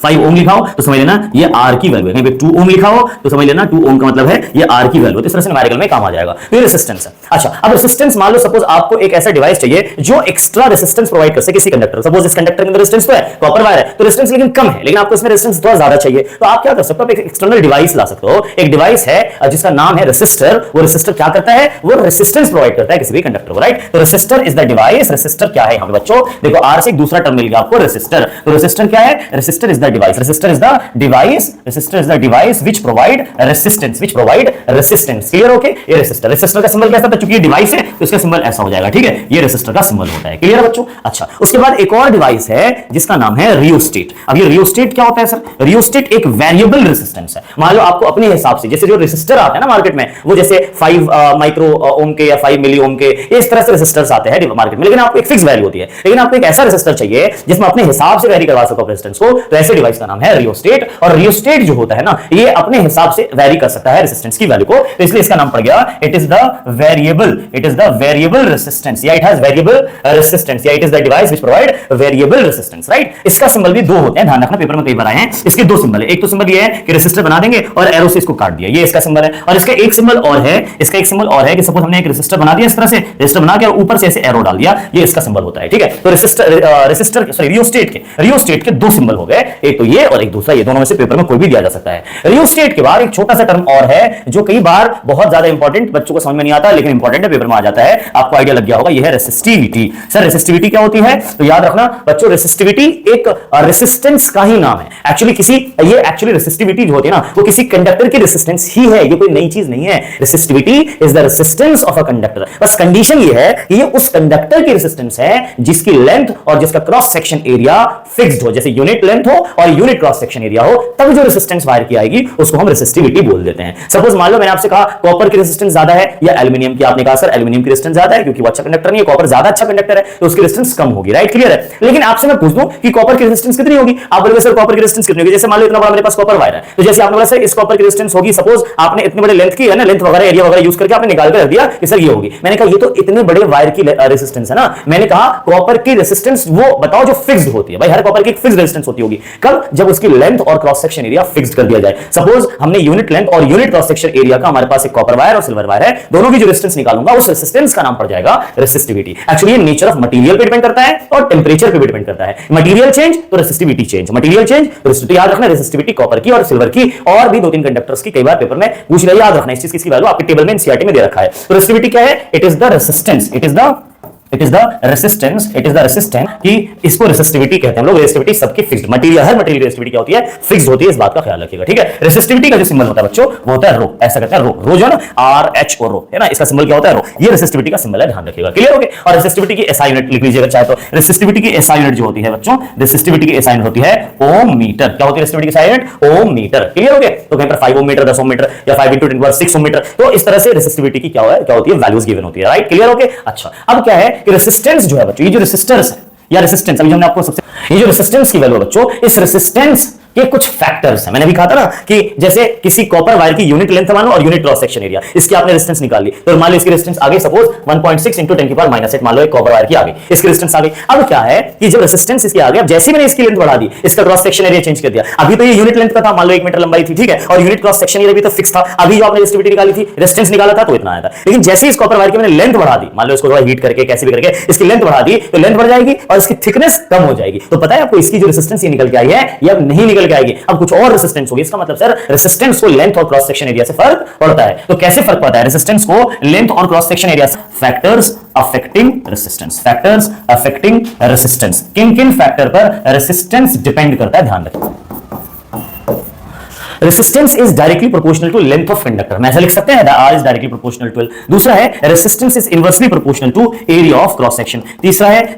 5 ओम लिखा हो तो समझ लेना ये R की वैल्यू है। कहीं पे 2 ओम लिखा हो तो समझ लेना 2 ओम का मतलब है ये R की वैल्यू है। तो इस तरह से न्यूमेरिकल में काम आ जाएगा। तो ये रेजिस्टेंस है। अच्छा, अब रेजिस्टेंस मान लो सपोज आपको एक ऐसा डिवाइस चाहिए जो एक्स्ट्रा रेजिस्टेंस प्रोवाइड कर सके किसी कंडक्टर। सपोज इस कंडक्टर के अंदर रेजिस्टेंस तो है, कॉपर वायर है, तो रेजिस्टेंस लेकिन कम है, लेकिन आपको इसमें रेजिस्टेंस थोड़ा ज्यादा चाहिए। तो आप क्या कर सकते हो? एक एक्सटर्नल डिवाइस ला सकते हो। एक डिवाइस है जिसका नाम है रेसिस्टर। वो रेसिस्टर क्या करता है? वो रेजिस्टेंस प्रोवाइड करता है किसी भी कंडक्टर को, राइट? तो resistor is the device. Resistor क्या है यहाँ पे बच्चों? देखो R से एक दूसरा टर्म मिल गया आपको, रेसिस्टर। तो रेसिस्टर क्या है? Resistor is the the device, resistor is the device, resistor is the device which provide resistance, which provide resistance. Clear? Okay, ये रेसिस्टर, रेसिस्टर का सिंबल कैसा था, चूंकि ये डिवाइस है तो इसका सिंबल ऐसा हो जाएगा, ठीक है, ये रेसिस्टर का सिंबल होता है। क्लियर बच्चों? अच्छा, उसके बाद एक और डिवाइस है जिसका नाम है रियोस्टेट। अब ये रियोस्टेट क्या होता है सर? रियोस्टेट एक वेरिएबल रेसिस्टेंस है। मान लो आपको अपने हिसाब से, जैसे जो रेसिस्टर आते हैं ना मार्केट में, वो जैसे 5 माइक्रो ओम के या 5 मिली ओम के, इस तरह से रेसिस्टर्स आते हैं मार्केट में, लेकिन आपको एक फिक्स वैल्यू होती है। लेकिन आपको एक ऐसा रेसिस्टर चाहिए जिसमें अपने हिसाब से वेरी करवा सको रेजिस्टेंस को, तो ऐसे डिवाइस का नाम है रियोस्टेट। और रियोस्टेट जो होता है ना, ये अपने हिसाब से वेरी कर सकता है रेजिस्टेंस की वैल्यू को, तो इसलिए इसका नाम पड़ गया it is the variable, it is the variable resistance, या इट हैज वेरिएबल रेजिस्टेंस, या it is the device which provide variable resistance, right. इसका सिंबल भी दो होते हैं, ध्यान रखना, पेपर में कई बार आए हैं। इसके दो सिंबल है, एक तो सिंबल ये है कि रेजिस्टर बना देंगे और एरो से इसको काट दिया, ये इसका सिंबल है। और इसका एक सिंबल और है, इसका एक सिंबल और है कि सपोज हमने एक रेजिस्टर बना दिया इस तरह से, रेजिस्टर बना के ऊपर से ऐसे एरो डाल दिया, ये इसका सिंबल होता है, ठीक है। तो रेजिस्टर सॉरी रियोस्टेट के दो सिंबल हो गए, एक तो ये और एक दूसरा ये, दोनों में से पेपर में कोई भी दिया जा सकता है। रियोस्टेट के बाद एक छोटा सा टर्म और है जो कई बार बहुत ज्यादा इंपॉर्टेंट, बच्चों को समझ में नहीं आता लेकिन इंपॉर्टेंट है, पेपर में आ जाता है, आपको आइडिया लग गया होगा, यह है रेसिस्टिविटी। सर रेसिस्टिविटी क्या होती है? तो याद रखना बच्चों, रेसिस्टिविटी एक रेसिस्टेंस का ही नाम है। एक्चुअली रेसिस्टिविटी जो होती है ना, वो किसी कंडक्टर की रेसिस्टेंस ही है, ये कोई नई चीज नहीं है। Resistivity is the resistance of a conductor. बस कंडीशन ये है कि ये उस कंडक्टर की रेसिस्टेंस है जिसकी लेंथ और जिसका क्रॉस सेक्शन एरिया फिक्स्ड हो, जैसे यूनिट लेंथ हो और यूनिट क्रॉस सेक्शन एरिया हो, तब जो रेसिस्टेंस वायर की आएगी उसको हम रेसिस्टिविटी बोल देते हैं। सपोज मान लो मैंने आपसे कहा कॉपर की रेसिस्टेंस ज्यादा है या एल्यूमिनियम की, आपने कहा सर एल्यूमिनियम की रेसिस्टेंस ज्यादा है क्योंकि वो अच्छा कंडक्टर नहीं है, कॉपर ज्यादा अच्छा कंडक्टर है तो उसकी रेसिस्टेंस कम होगी, राइट, क्लियर है। लेकिन आपसे मैं पूछ दूं कि कॉपर की रेसिस्टेंस कितनी होगी, आप बोलोगे सर कॉपर की रेसिस्टेंस कितनी होगी, जैसे मान लो इतना बड़ा मेरे पास कॉपर वायर है, तो जैसे आपने बोला सर इस कॉपर की रेसिस्टेंस होगी, सपोज आपने इतने बड़े लेंथ की है ना, लेंथ वगैरह एरिया वगैरह यूज करके आपने निकाल कर रख दिया कि सर ये होगी। मैंने कहा ये तो इतने बड़े वायर की रेसिस्टेंस है ना, मैंने कहा कॉपर की रेसिस्टेंस वो बताओ जो फिक्स्ड होती है। भाई हर कॉपर की एक फिक्स्ड रेजिस्टेंस होती होगी, कब? जब उसकी लेंथ और क्रॉस सेक्शन एरिया फिक्स्ड कर दिया जाए। सपोज हमने यूनिट लेंथ और यूनिट क्रॉस सेक्शन एरिया का हमारे पास एक कॉपर वायर और सिल्वर वायर है, दोनों की जो रेजिस्टेंस निकालूंगा उस रेजिस्टेंस का नाम पड़ जाएगा रेसिस्टिविटी। एक्चुअली ये नेचर ऑफ मटेरियल पे डिपेंड करता है और टेंपरेचर पे भी डिपेंड करता है। मटेरियल चेंज तो रेसिस्टिविटी चेंज, मटेरियल चेंज तो रेसिस्टिविटी। याद रखना रेसिस्टिविटी कॉपर की और सिल्वर की और भी 2-3 कंडक्टर्स की कई बार पेपर में पूछ लिया, याद रखना इस चीज की वैल्यू आपके टेबल में एनसीईआरटी में दे रखा है। तो रेसिस्टिविटी क्या है? It is the resistance, it is the resistance कि इसको रेसिस्टिविटी कहते हैं हम लोग। रेसिस्टिविटी सबकी फिक्स्ड, मटेरियल हर मटेरियल रेसिस्टिविटी क्या होती है? फिक्स्ड होती है, इस बात का ख्याल रखिएगा, ठीक है। रेसिस्टिविटी का जो सिंबल होता है बच्चों वो होता है रो, ऐसा कहते हैं रो जो है ना, आर एच ओ रो है ना, इसका सिंबल क्या होता है? रो। ये रेसिस्टिविटी का सिंबल है, ध्यान रखिएगा, क्लियर हो गया। और रेसिस्टिविटी की एसआई यूनिट लिख लीजिएगा चाहे तो। रेसिस्टिविटी की एसआई यूनिट जो होती है बच्चों, रेसिस्टिविटी की एसआई यूनिट होती है ओम मीटर। क्या होती है रेसिस्टिविटी की एसआई यूनिट? ओम मीटर, क्लियर हो गया। तो कहीं पर 5 ओम मीटर, 10 ओम मीटर या 5 × 10⁻⁶ ओम मीटर, तो इस तरह से रेसिस्टिविटी की क्या होती है? वैल्यूज गिवन होती है, राइट, क्लियर हो गया। अच्छा, अब क्या है कि रेसिस्टेंस जो है बच्चों, ये जो रेसिस्टर्स है या रेसिस्टेंस, अभी हमने आपको सबसे ये जो रेसिस्टेंस की वैल्यू बच्चों, इस रेसिस्टेंस के कुछ फैक्टर्स हैं। मैंने भी कहा था ना कि जैसे किसी कॉपर वायर की यूनिट लेंथ मान लो और यूनिट क्रॉस सेक्शन एरिया, इसकी आपने रेजिस्टेंस निकाल ली, तो मान लो इसकी रेजिस्टेंस आ गई सपोज 1.6 × 10⁻⁸ मान लो एक कॉपर वायर की आ गई, इसकी रेजिस्टेंस आ गई। अब क्या है कि जब रेजिस्टेंस इसकी आ गई, अब जैसे मैंने इसकी लेंथ बढ़ा दी, इसका क्रॉस सेक्शन एरिया चेंज कर दिया, अभी तो ये यूनिट लेंथ का था, मान लो 1 मीटर लंबाई थी, ठीक है, और यूनिट क्रॉस सेक्शन एरिया भी तो फिक्स था। अभी जो आपने रेजिस्टिविटी निकाली थी, रेजिस्टेंस निकाला था तो इतना आया था, लेकिन जैसे इस कॉपर वायर की मैंने लेंथ बढ़ा दी, मान लो इसको थोड़ा हीट करके कैसे भी करके इसकी लेंथ बढ़ा दी, तो लेंथ बढ़ जाएगी और इसकी थिकनेस कम हो जाएगी। तो पता है आपको इसकी जो रेजिस्टेंस ये निकल के आई है, ये अब नहीं निकल के आएगी, अब कुछ और रेजिस्टेंस होगी। इसका मतलब सर रेजिस्टेंस को लेंथ और क्रॉस सेक्शन एरिया से फर्क पड़ता है। तो कैसे फर्क पड़ता है रेजिस्टेंस को लेंथ और क्रॉस सेक्शन एरिया से? Factors affecting resistance, factors affecting resistance, किन फैक्टर पर रेजिस्टेंस डिपेंड करता है, ध्यान रखिए। Resistance is directly proportional to length of conductor, मैं ऐसा लिख सकते हैं, R is directly proportional to L. दूसरा है resistance is inversely proportional to area of cross section. तीसरा है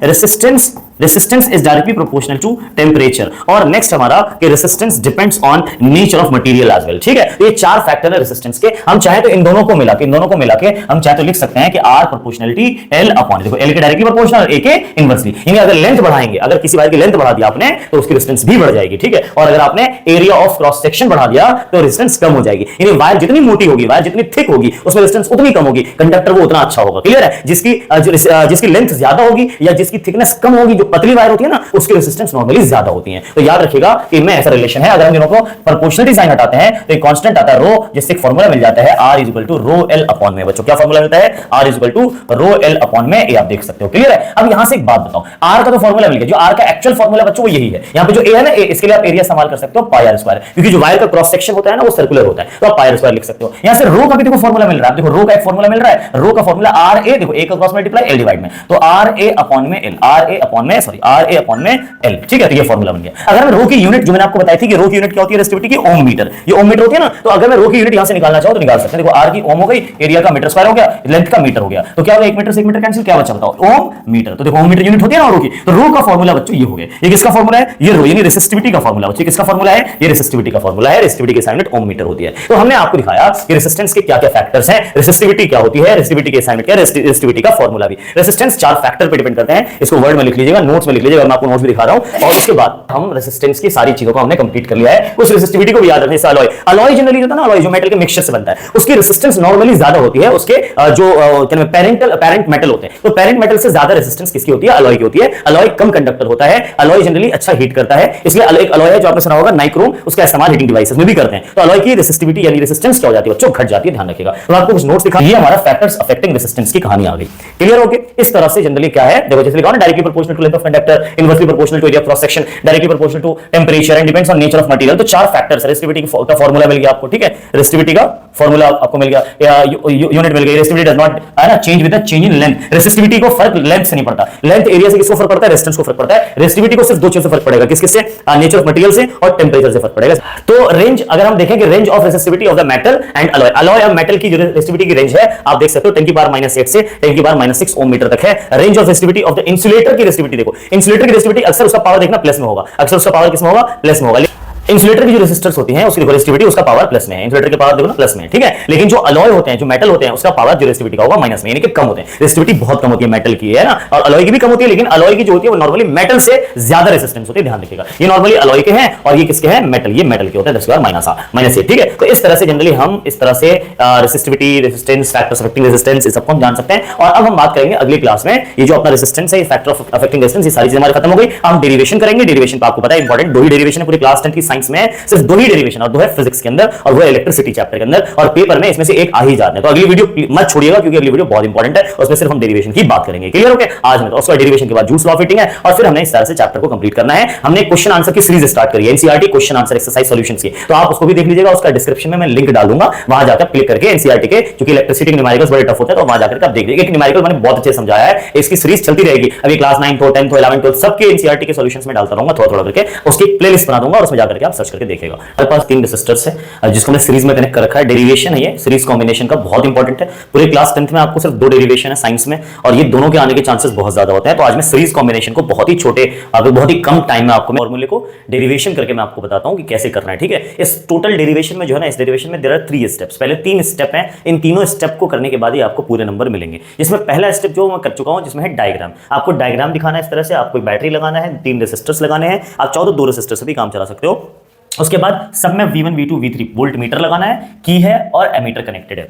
resistance is directly proportional to temperature. और नेक्स्ट हमारा कि resistance depends on nature of material as well, ठीक है। ये 4 फैक्टर है रेजिस्टेंस के। हम चाहे तो इन दोनों को मिला के हम चाहे तो लिख सकते हैं कि आर प्रोपोर्शनलिटी एल अपॉन, देखो एल के डायरेक्टली प्रोपोर्शनल, ए के इनवर्सली, यानी अगर लेंथ बढ़ाएंगे, अगर किसी वायर की लेंथ बढ़ा दी आपने तो उसकी रेजिस्टेंस भी बढ़ जाएगी, ठीक है। और अगर आपने एरिया ऑफ क्रॉस सेक्शन बढ़ा दिया तो रेजिस्टेंस कम हो जाएगी। यानी वायर जितनी मोटी होगी, वायर जितनी थिक होगी, उसमें रेजिस्टेंस उतनी कम होगी, कंडक्टर वो उतना अच्छा होगा, क्लियर है। जिसकी लेंथ ज्यादा होगी या जिसकी थिकनेस कम होगी, जो पतली वायर होती है ना, उसकी रेजिस्टेंस नॉर्मली ज्यादा होती है। तो याद रखिएगा कि इनमें ऐसा रिलेशन है। अगर हम दोनों को प्रोपोर्शनलिटी साइन हटाते हैं तो एक कांस्टेंट आता है रो, जिससे एक फार्मूला मिल जाता है R = रो एल अपॉन में। बच्चों क्या फार्मूला मिलता है? R = रो एल अपॉन में, ये आप देख सकते हो, क्लियर है। अब यहां से एक बात बताओ, R का तो फार्मूला मिल गया, जो R का एक्चुअल फार्मूला बच्चों वो यही है। यहां पे जो A है ना, इसके लिए आप एरिया इस्तेमाल कर सकते हो πr², क्योंकि जो वायर का क्रॉस सेक्शन होता है ना वो सर्कुलर होता है, तो आप πr² लिख सकते हो। यहां से रो का भी देखो फार्मूला मिल रहा है, देखो रो का एक फार्मूला मिल रहा है, रो का फार्मूला RA, देखो A का क्रॉस मल्टीप्लाई L डिवाइड में, तो RA अपॉन में L, RA अपॉन में में सॉरी आर ए अपॉन में एल, ठीक है। तो ये फॉर्मूला बन गया। अगर मैं रो की यूनिट जो मैंने आपको बताई थी कि रो की यूनिट क्या होती है रेसिस्टिविटी की, ओम मीटर, ये ओम मीटर होती है ना। तो अगर मैं रो की यूनिट यहां से निकालना चाहूं तो निकाल सकते हैं। देखो आर की ओम हो गई, एरिया का मीटर स्क्वायर हो गया, लेंथ का मीटर हो गया, तो क्या होगा 1 मीटर से 1 मीटर कैंसिल, क्या बचा बताओ ओम मीटर। तो देखो ओम मीटर यूनिट होती है ना रो की, तो रो का फॉर्मूला बच्चों ये हो गया। ये किसका फॉर्मूला है, ये रो यानी रेसिस्टिविटी का फॉर्मूला बच्चों, किसका फॉर्मूला है, ये रेसिस्टिविटी का फॉर्मूला है। रेसिस्टिविटी की असाइनमेंट ओम मीटर होती है। तो हमने आपको दिखाया कि रेजिस्टेंस के क्या-क्या फैक्टर्स हैं, रेसिस्टिविटी क्या होती है, रेसिस्टिविटी की असाइनमेंट क्या है, रेसिस्टिविटी का फॉर्मूला भी। रेजिस्टेंस 4 फैक्टर पे डिपेंड करते हैं, इसको वर्ड में लिख लीजिएगा, नोट्स में लिख लीजिएगा, मैं आपको नोट्स भी दिखा रहा हूं। और उसके बाद हम रेजिस्टेंस की सारी चीजों को हमने कंप्लीट कर लिया है। उस रेसिस्टिविटी को भी याद रखने से अलॉय, अलॉय जनरली होता है ना, अलॉय जो मेटल के मिक्सचर से बनता है, उसकी रेजिस्टेंस नॉर्मली ज्यादा होती है उसके जो क्या पेरेंट मेटल होते हैं। तो पेरेंट मेटल से ज्यादा रेजिस्टेंस किसकी होती है, अलॉय की होती है। अलॉय कम कंडक्टर होता है, अलॉय जनरली अच्छा हीट करता है, इसलिए एक अलॉय है जो आपने सुना होगा नाइक्रोम, उसका इस्तेमाल हीटिंग डिवाइसेस में भी करते हैं। तो अलॉय की रेसिस्टिविटी यानी रेजिस्टेंस क्या हो जाती है बच्चों, घट जाती है, ध्यान रखिएगा। तो आपको कुछ नोट्स दिखा, ये हमारा फैक्टर्स अफेक्टिंग रेजिस्टेंस की कहानी आ गई। क्लियर हो गया। इस तरह से जनरली क्या है, देखो जैसे लिखा ना, directly proportional to length of conductor, inversely proportional to area of cross section, directly proportional to temperature and depends on nature of material. तो 4 फैक्टर्स, रेसिस्टिविटी का फार्मूला मिल गया आपको, ठीक है, रेसिस्टिविटी का फार्मूला आपको मिल गया, यूनिट मिल गई। रेसिस्टिविटी डज नॉट है ना change with the change in length, resistivity को फर्क लेंथ से नहीं पड़ता, लेंथ एरिया से किसको फर्क पड़ता है, रेजिस्टेंस को फर्क पड़ता है। रेसिस्टिविटी को सिर्फ 2 चीजों से फर्क पड़ेगा, किस से, नेचर ऑफ मटेरियल से और टेंपरेचर से फर्क पड़ेगा। तो रेंज अगर हम देखें कि range of resistivity of the metal and alloy, alloy और मेटल की जो रेसिस्टिविटी की रेंज है आप देख सकते हो 10 की पावर -8 से 10 की पावर -6 ओम मीटर तक है। Range of resistivity of the insulator की रेसिस्टिविटी देखो, इंसुलेटर की रेसिस्टिविटी अक्सर उसका पावर देखना प्लस में होगा, अक्सर उसका पावर किस में होगा, प्लस में होगा। इंसुलेटर की जो रेसिस्टर्स होती हैं उसकी रेसिस्टिविटी उसका पावर प्लस में है, इंसुलेटर के पावर देखो ना प्लस में है, ठीक है। लेकिन जो अलॉय होते हैं, जो मेटल होते हैं, उसका पावर जो रेसिस्टिविटी का होगा माइनस में, यानी कि कम होते हैं। रेसिस्टिविटी बहुत कम होती है मेटल की, है ना, और अलॉय की भी कम होती है, लेकिन अलॉय की जो होती है वो नॉर्मली मेटल से ज्यादा रेजिस्टेंस होती है, ध्यान रखिएगा। ये नॉर्मली अलॉय के हैं और ये किसके हैं, मेटल, ये मेटल के होते हैं, -8, ठीक है। तो इस तरह से जनरली हम इस तरह से resistivity, resistance, factors affecting resistance, इस सबको हम जान सकते हैं। और अब हम बात करेंगे अगली क्लास में, ये जो अपना रेजिस्टेंस है, फैक्टर ऑफ अफेक्टिंग रेजिस्टेंस, ये सारी चीजें हमारी खत्म हो गई। हम डेरिवेशन करेंगे, डेरिवेशन आपको पता है इंपॉर्टेंट, 2 ही डेरिवेशन है पूरी क्लास 10 की साइंस में, सिर्फ 2 ही डेरिवेशन, और 2 है फिजिक्स के अंदर और वो है इलेक्ट्रिसिटी चैप्टर के अंदर, और पेपर में इसमें से एक आ ही जाते हैं। तो अगली वीडियो मत छोड़िएगा क्योंकि अगली वीडियो बहुत इंपॉर्टेंट है, उसमें सिर्फ हम डेरिवेशन की बात करेंगे। क्लियर हो गया। आज में तो उसका डेरिवेशन के बाद जूल्स लॉ ऑफ हीटिंग है, और फिर हमने इस तरह से चैप्टर को कंप्लीट करना है। हमने क्वेश्चन आंसर की सीरीज स्टार्ट करी है, NCERT question answer exercise solutions की, तो आप उसको भी देख लीजिएगा, उसका डिस्क्रिप्शन में मैं लिंक डाल दूंगा, वहां जाकर क्लिक करके एनसीईआरटी के, क्योंकि इलेक्ट्रिसिटी के न्यूमेरिकल्स बड़े टफ होते हैं, तो वहां जाकर आप देख लीजिएगा कि न्यूमेरिकल मैंने बहुत अच्छे समझाया है, इसकी सीरीज चलती रहेगी। अभी क्लास 9 हो, 10 हो, 11 12 सबके एनसीईआरटी के सॉल्यूशंस में डालता रहूंगा थोड़ा थोड़ा करके, उसकी प्लेलिस्ट बना दूंगा और उसमें जाकर के आप सर्च करके देखिएगा। हमारे पास 3 रेसिस्टर्स है जिसको मैं सीरीज में कनेक्ट कर रखा है, डेरिवेशन है, ये सीरीज कॉम्बिनेशन का बहुत इंपॉर्टेंट है। पूरे क्लास 10th में आपको सिर्फ 2 डेरिवेशन है साइंस में, और ये दोनों के आने के चांसेस बहुत ज्यादा होते हैं। तो आज मैं सीरीज कॉम्बिनेशन को बहुत ही छोटे, बहुत ही कम टाइम में आपको फॉर्मूले को डेरिवेशन करके मैं आपको बताता हूं कि कैसे करना है, ठीक है। इस टोटल डेरिवेशन में जो है ना, इस डेरिवेशन में देयर आर 3 स्टेप्स, पहले 3 स्टेप हैं, इन तीनों स्टेप को करने के बाद ही आपको पूरे नंबर मिलेंगे। इसमें पहला स्टेप जो मैं कर चुका हूं, जिसमें है डायग्राम, आपको डायग्राम दिखाना है। इस तरह से आपको बैटरी लगाना है, 3 रेसिस्टर्स लगाने हैं, आप चाहो तो 2 रेसिस्टर से भी काम चला सकते हो। उसके बाद सब में V1 V2 V3 volt meter लगाना है, की है और एमीटर कनेक्टेड है।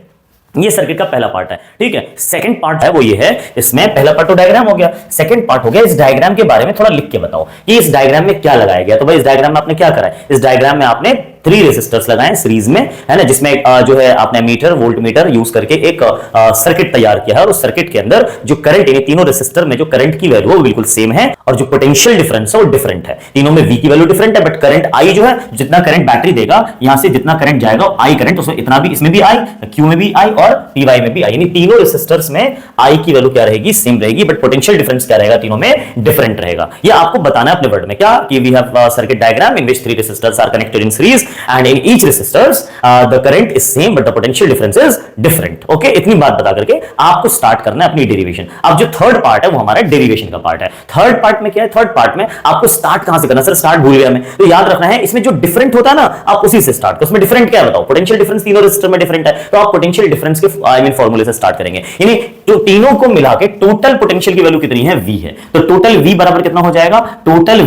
ये सर्किट का पहला पार्ट है, ठीक है। सेकंड पार्ट है वो ये है, इसमें पहला पार्ट तो डायग्राम हो गया, सेकंड पार्ट हो गया इस डायग्राम के बारे में थोड़ा लिख के बताओ कि इस डायग्राम में क्या लगाया गया। तो भाई इस डायग्राम में आपने क्या करा है, इस डायग्राम में आपने 3 रेसिस्टर्स लगाए सीरीज में, है ना, जिसमें जो है आपने मीटर, वोल्ट मीटर यूज करके एक सर्किट तैयार किया है, और उस सर्किट के अंदर जो करंट है, तीनों रेसिस्टर में जो करंट की वैल्यू वो बिल्कुल सेम है, और जो पोटेंशियल डिफरेंस है वो डिफरेंट है। तीनों में V की वैल्यू डिफरेंट है, बट करंट I जो है, जितना करंट बैटरी देगा, यहां से जितना करंट जाएगा I करंट, उसमें इतना भी, इसमें भी I, Q में भी I और PY में भी I, यानी तीनों रेसिस्टर्स में I की वैल्यू क्या रहेगी, सेम रहेगी, बट पोटेंशियल डिफरेंस क्या रहेगा, तीनों में डिफरेंट रहेगा। ये आपको बताना है अपने वर्ड में, क्या कि we have circuit diagram in which 3 resistors are connected in series and in each resistors the current is same but the potential difference is different. Okay, इतनी बात बता करके आपको स्टार्ट करना है अपनी डेरिवेशन। अब जो थर्ड पार्ट है वो हमारा डेरिवेशन का पार्ट है। थर्ड पार्ट में क्या है, थर्ड पार्ट में आपको स्टार्ट कहां से करना, सर स्टार्ट भूल गया मैं, तो याद रखना है इसमें जो डिफरेंट होता है ना, आप उसी से स्टार्ट करो। उसमें डिफरेंट क्या है बताओ, पोटेंशियल डिफरेंस तीनों रेसिस्टर में डिफरेंट है, तो आप पोटेंशियल डिफरेंस के आई मीन फार्मूले से स्टार्ट करेंगे, यानी तो तीनों को मिला के टोटल पोटेंशियल की वैल्यू कितनी है, V है। तो टोटल V बराबर कितना हो जाएगा, टोटल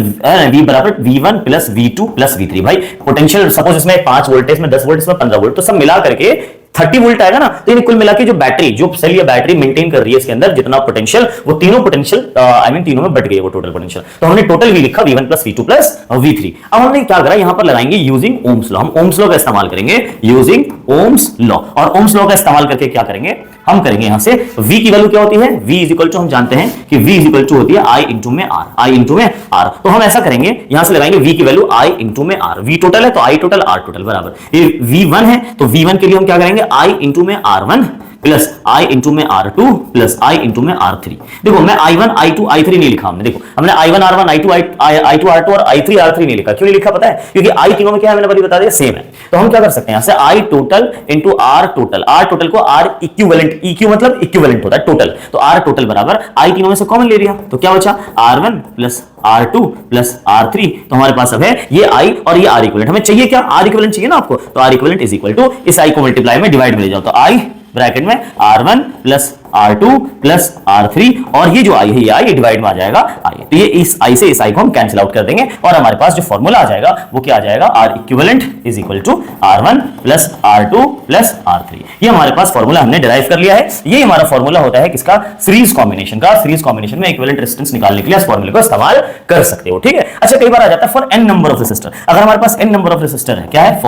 V बराबर V1 plus V2 plus V3। भाई पोटेंशियल सपोज इसमें 5 वोल्ट है, इसमें 10 वोल्ट, इसमें 15 वोल्ट, तो सब मिला करके 30 वोल्ट आएगा ना। तो ये कुल मिला के जो बैटरी, जो सेल या बैटरी मेंटेन कर रही है इसके अंदर जितना पोटेंशियल, वो तीनों पोटेंशियल आई मीन तीनों में बट गई वो टोटल पोटेंशियल। तो हमने टोटल V लिखा, V1 plus V2 plus V3। अब हमने क्या करा, यहां पर लगाएंगे यूजिंग ओम्स लॉ, हम ओम्स लॉ का इस्तेमाल करेंगे, यूजिंग ओम्स लॉ। और ओम्स लॉ का इस्तेमाल करके क्या करेंगे, हम करेंगे यहां से V की वैल्यू क्या होती है, V इज इक्वल टू, हम जानते हैं कि V इज इक्वल टू होती है I इंटू में R, I इंटू में R। तो हम ऐसा करेंगे, यहां से लगाएंगे V की वैल्यू I इंटू में R, V टोटल है तो I टोटल R टोटल बराबर, ये V1 है तो V1 के लिए हम क्या करेंगे, I इंटू में R1 प्लस आई इंटू में R2 प्लस आई इंटू में R3। देखो मैं I1 I2 I3 नहीं लिखा हमने, देखो हमने I1 R1 I2 R2 और I3 R3 नहीं लिखा। क्यों नहीं लिखा पता है? क्योंकि I तीनों में क्या है मैंने बता दिया, सेम है। तो हम क्या कर सकते हैं यहां से I total into R total, R total को R इक्विवेलेंट, EQ मतलब इक्विवेलेंट होता है टोटल, तो R टोटल बराबर I तीनों में से कॉमन ले लिया तो क्या बचा R1 plus R2 plus R3। तो हमारे पास अब है ये I और ये R इक्विवेलेंट। हमें चाहिए क्या? R इक्विवेलेंट चाहिए ना आपको, तो R equivalent is equal to इस I को मल्टीप्लाई में डिवाइड में ले जाओ तो I ब्रैकेट में R1 plus R2 plus R3 और ये जो I है ये I डिवाइड में आ जाएगा I। तो ये इस I से इस I को हम कैंसिल आउट कर देंगे और हमारे पास जो फॉर्मूला आ जाएगा वो क्या आ जाएगा, R equivalent is equal to R1 plus R2 plus R3। ये हमारे पास फॉर्मूला हमने डिराइव कर लिया है। ये हमारा फॉर्मूला होता है किसका? सीरीज कॉम्बिनेशन का। सीरीज कॉम्बिनेशन में इक्विवेलेंट रेजिस्टेंस निकालने के लिए इस फॉर्मूले को इस्तेमाल कर सकते हो, ठीक है। अच्छा कई बार आ जाता है for n number of resistor. अगर हमारे पास n नंबर ऑफ रेसिस्टर है, क्या है?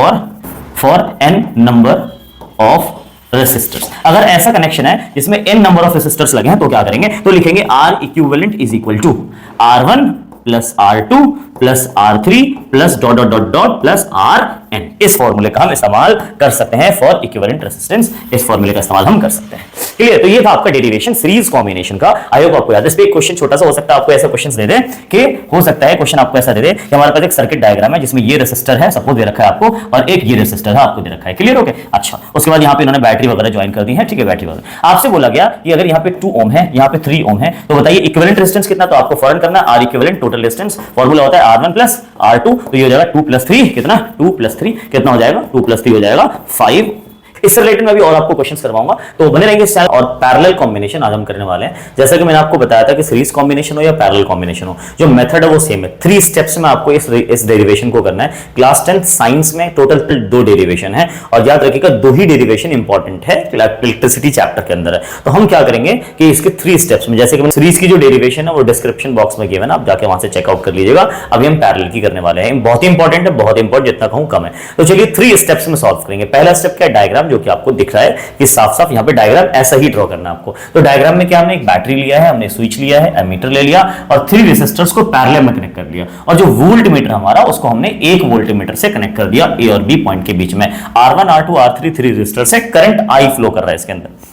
For n number of resistors. अगर ऐसा कनेक्शन है जिसमें n नंबर ऑफ रेसिस्टर्स लगे हैं तो क्या करेंगे, तो लिखेंगे R equivalent is equal to R1 plus R2 plus R3 plus dot dot dot dot plus Rn। इस फॉर्मूले का हम इस्तेमाल कर सकते हैं फॉर इक्विवेलेंट रेजिस्टेंस। इस फॉर्मूले का इस्तेमाल हम कर सकते हैं। क्लियर? तो ये था आपका डेरिवेशन सीरीज कॉम्बिनेशन का। आई होप आपको याद है। इस पे एक क्वेश्चन छोटा सा हो सकता है, आपको ऐसे क्वेश्चंस दे दे कि हो सकता है क्वेश्चन आपको ऐसा दे दे कि हमारे पास एक सर्किट डायग्राम है जिसमें ये रेसिस्टर है, सपोज दे रखा है आपको, और एक ये रेसिस्टर है आपको दे रखा है। क्लियर हो गया? अच्छा, उसके बाद यहाँ पे इन्होंने बैटरी वगैरह ज्वाइन कर दी है, ठीक है, बैटरी वगैरह। आपसे बोला गया कि अगर यहाँ पे 2 ओम है, यहाँ पे 3 ओम है, तो बताइए इक्विवेलेंट रेजिस्टेंस कितना? तो आपको फौरन करना है R equivalent total resistance. Formula होता है R1 प्लस R2, तो ये हो जाएगा 2 प्लस 3 कितना? 2 प्लस 3 कितना हो जाएगा? 2 प्लस 3 हो जाएगा 5। इससे रिलेटेड मैं भी और आपको क्वेश्चंस करवाऊंगा, तो बने रहेंगे इस चैनल। और पैरेलल कॉम्बिनेशन आज हम करने वाले हैं। जैसा कि मैंने आपको बताया था कि सीरीज कॉम्बिनेशन हो या पैरेलल कॉम्बिनेशन हो, जो मेथड है वो सेम है। 3 स्टेप्स में आपको इस डेरिवेशन को करना है। क्लास 10 साइंस में टोटल 2 डेरिवेशन है और याद रखिएगा 2 ही डेरिवेशन इंपॉर्टेंट है, इलेक्ट्रिसिटी चैप्टर के अंदर है। तो हम क्या करेंगे कि इसके 3 स्टेप्स में, जैसे कि सीरीज की जो डेरिवेशन है वो डिस्क्रिप्शन बॉक्स में गिवन है, आप जाके वहां से चेकआउट कर लीजिएगा। अभी हम पैरेलल की करने वाले हैं। बहुत ही इंपॉर्टेंट है, बहुत इंपॉर्टेंट, जितना कहूं कम है। तो चलिए 3 स्टेप्स में सॉल्व करेंगे। पहला स्टेप क्या है? डायग्राम, जो कि आपको दिख रहा है कि साफ साफ यहाँ पे डायग्राम ऐसा ही ड्रॉ करना है आपको। तो डायग्राम में क्या, हमने एक बैटरी लिया है, हमने स्विच लिया है, एमीटर ले लिया और 3 रेसिस्टर्स को पैरेलल में कनेक्ट कर लिया और जो वोल्ट मीटर हमारा उसको हमने 1 वोल्ट मीटर से कनेक्ट कर दिया ए और बी पॉइंट के बीच में। R1 R2 R3 3 रेसिस्टर से करंट I फ्लो कर रहा है इसके अंदर।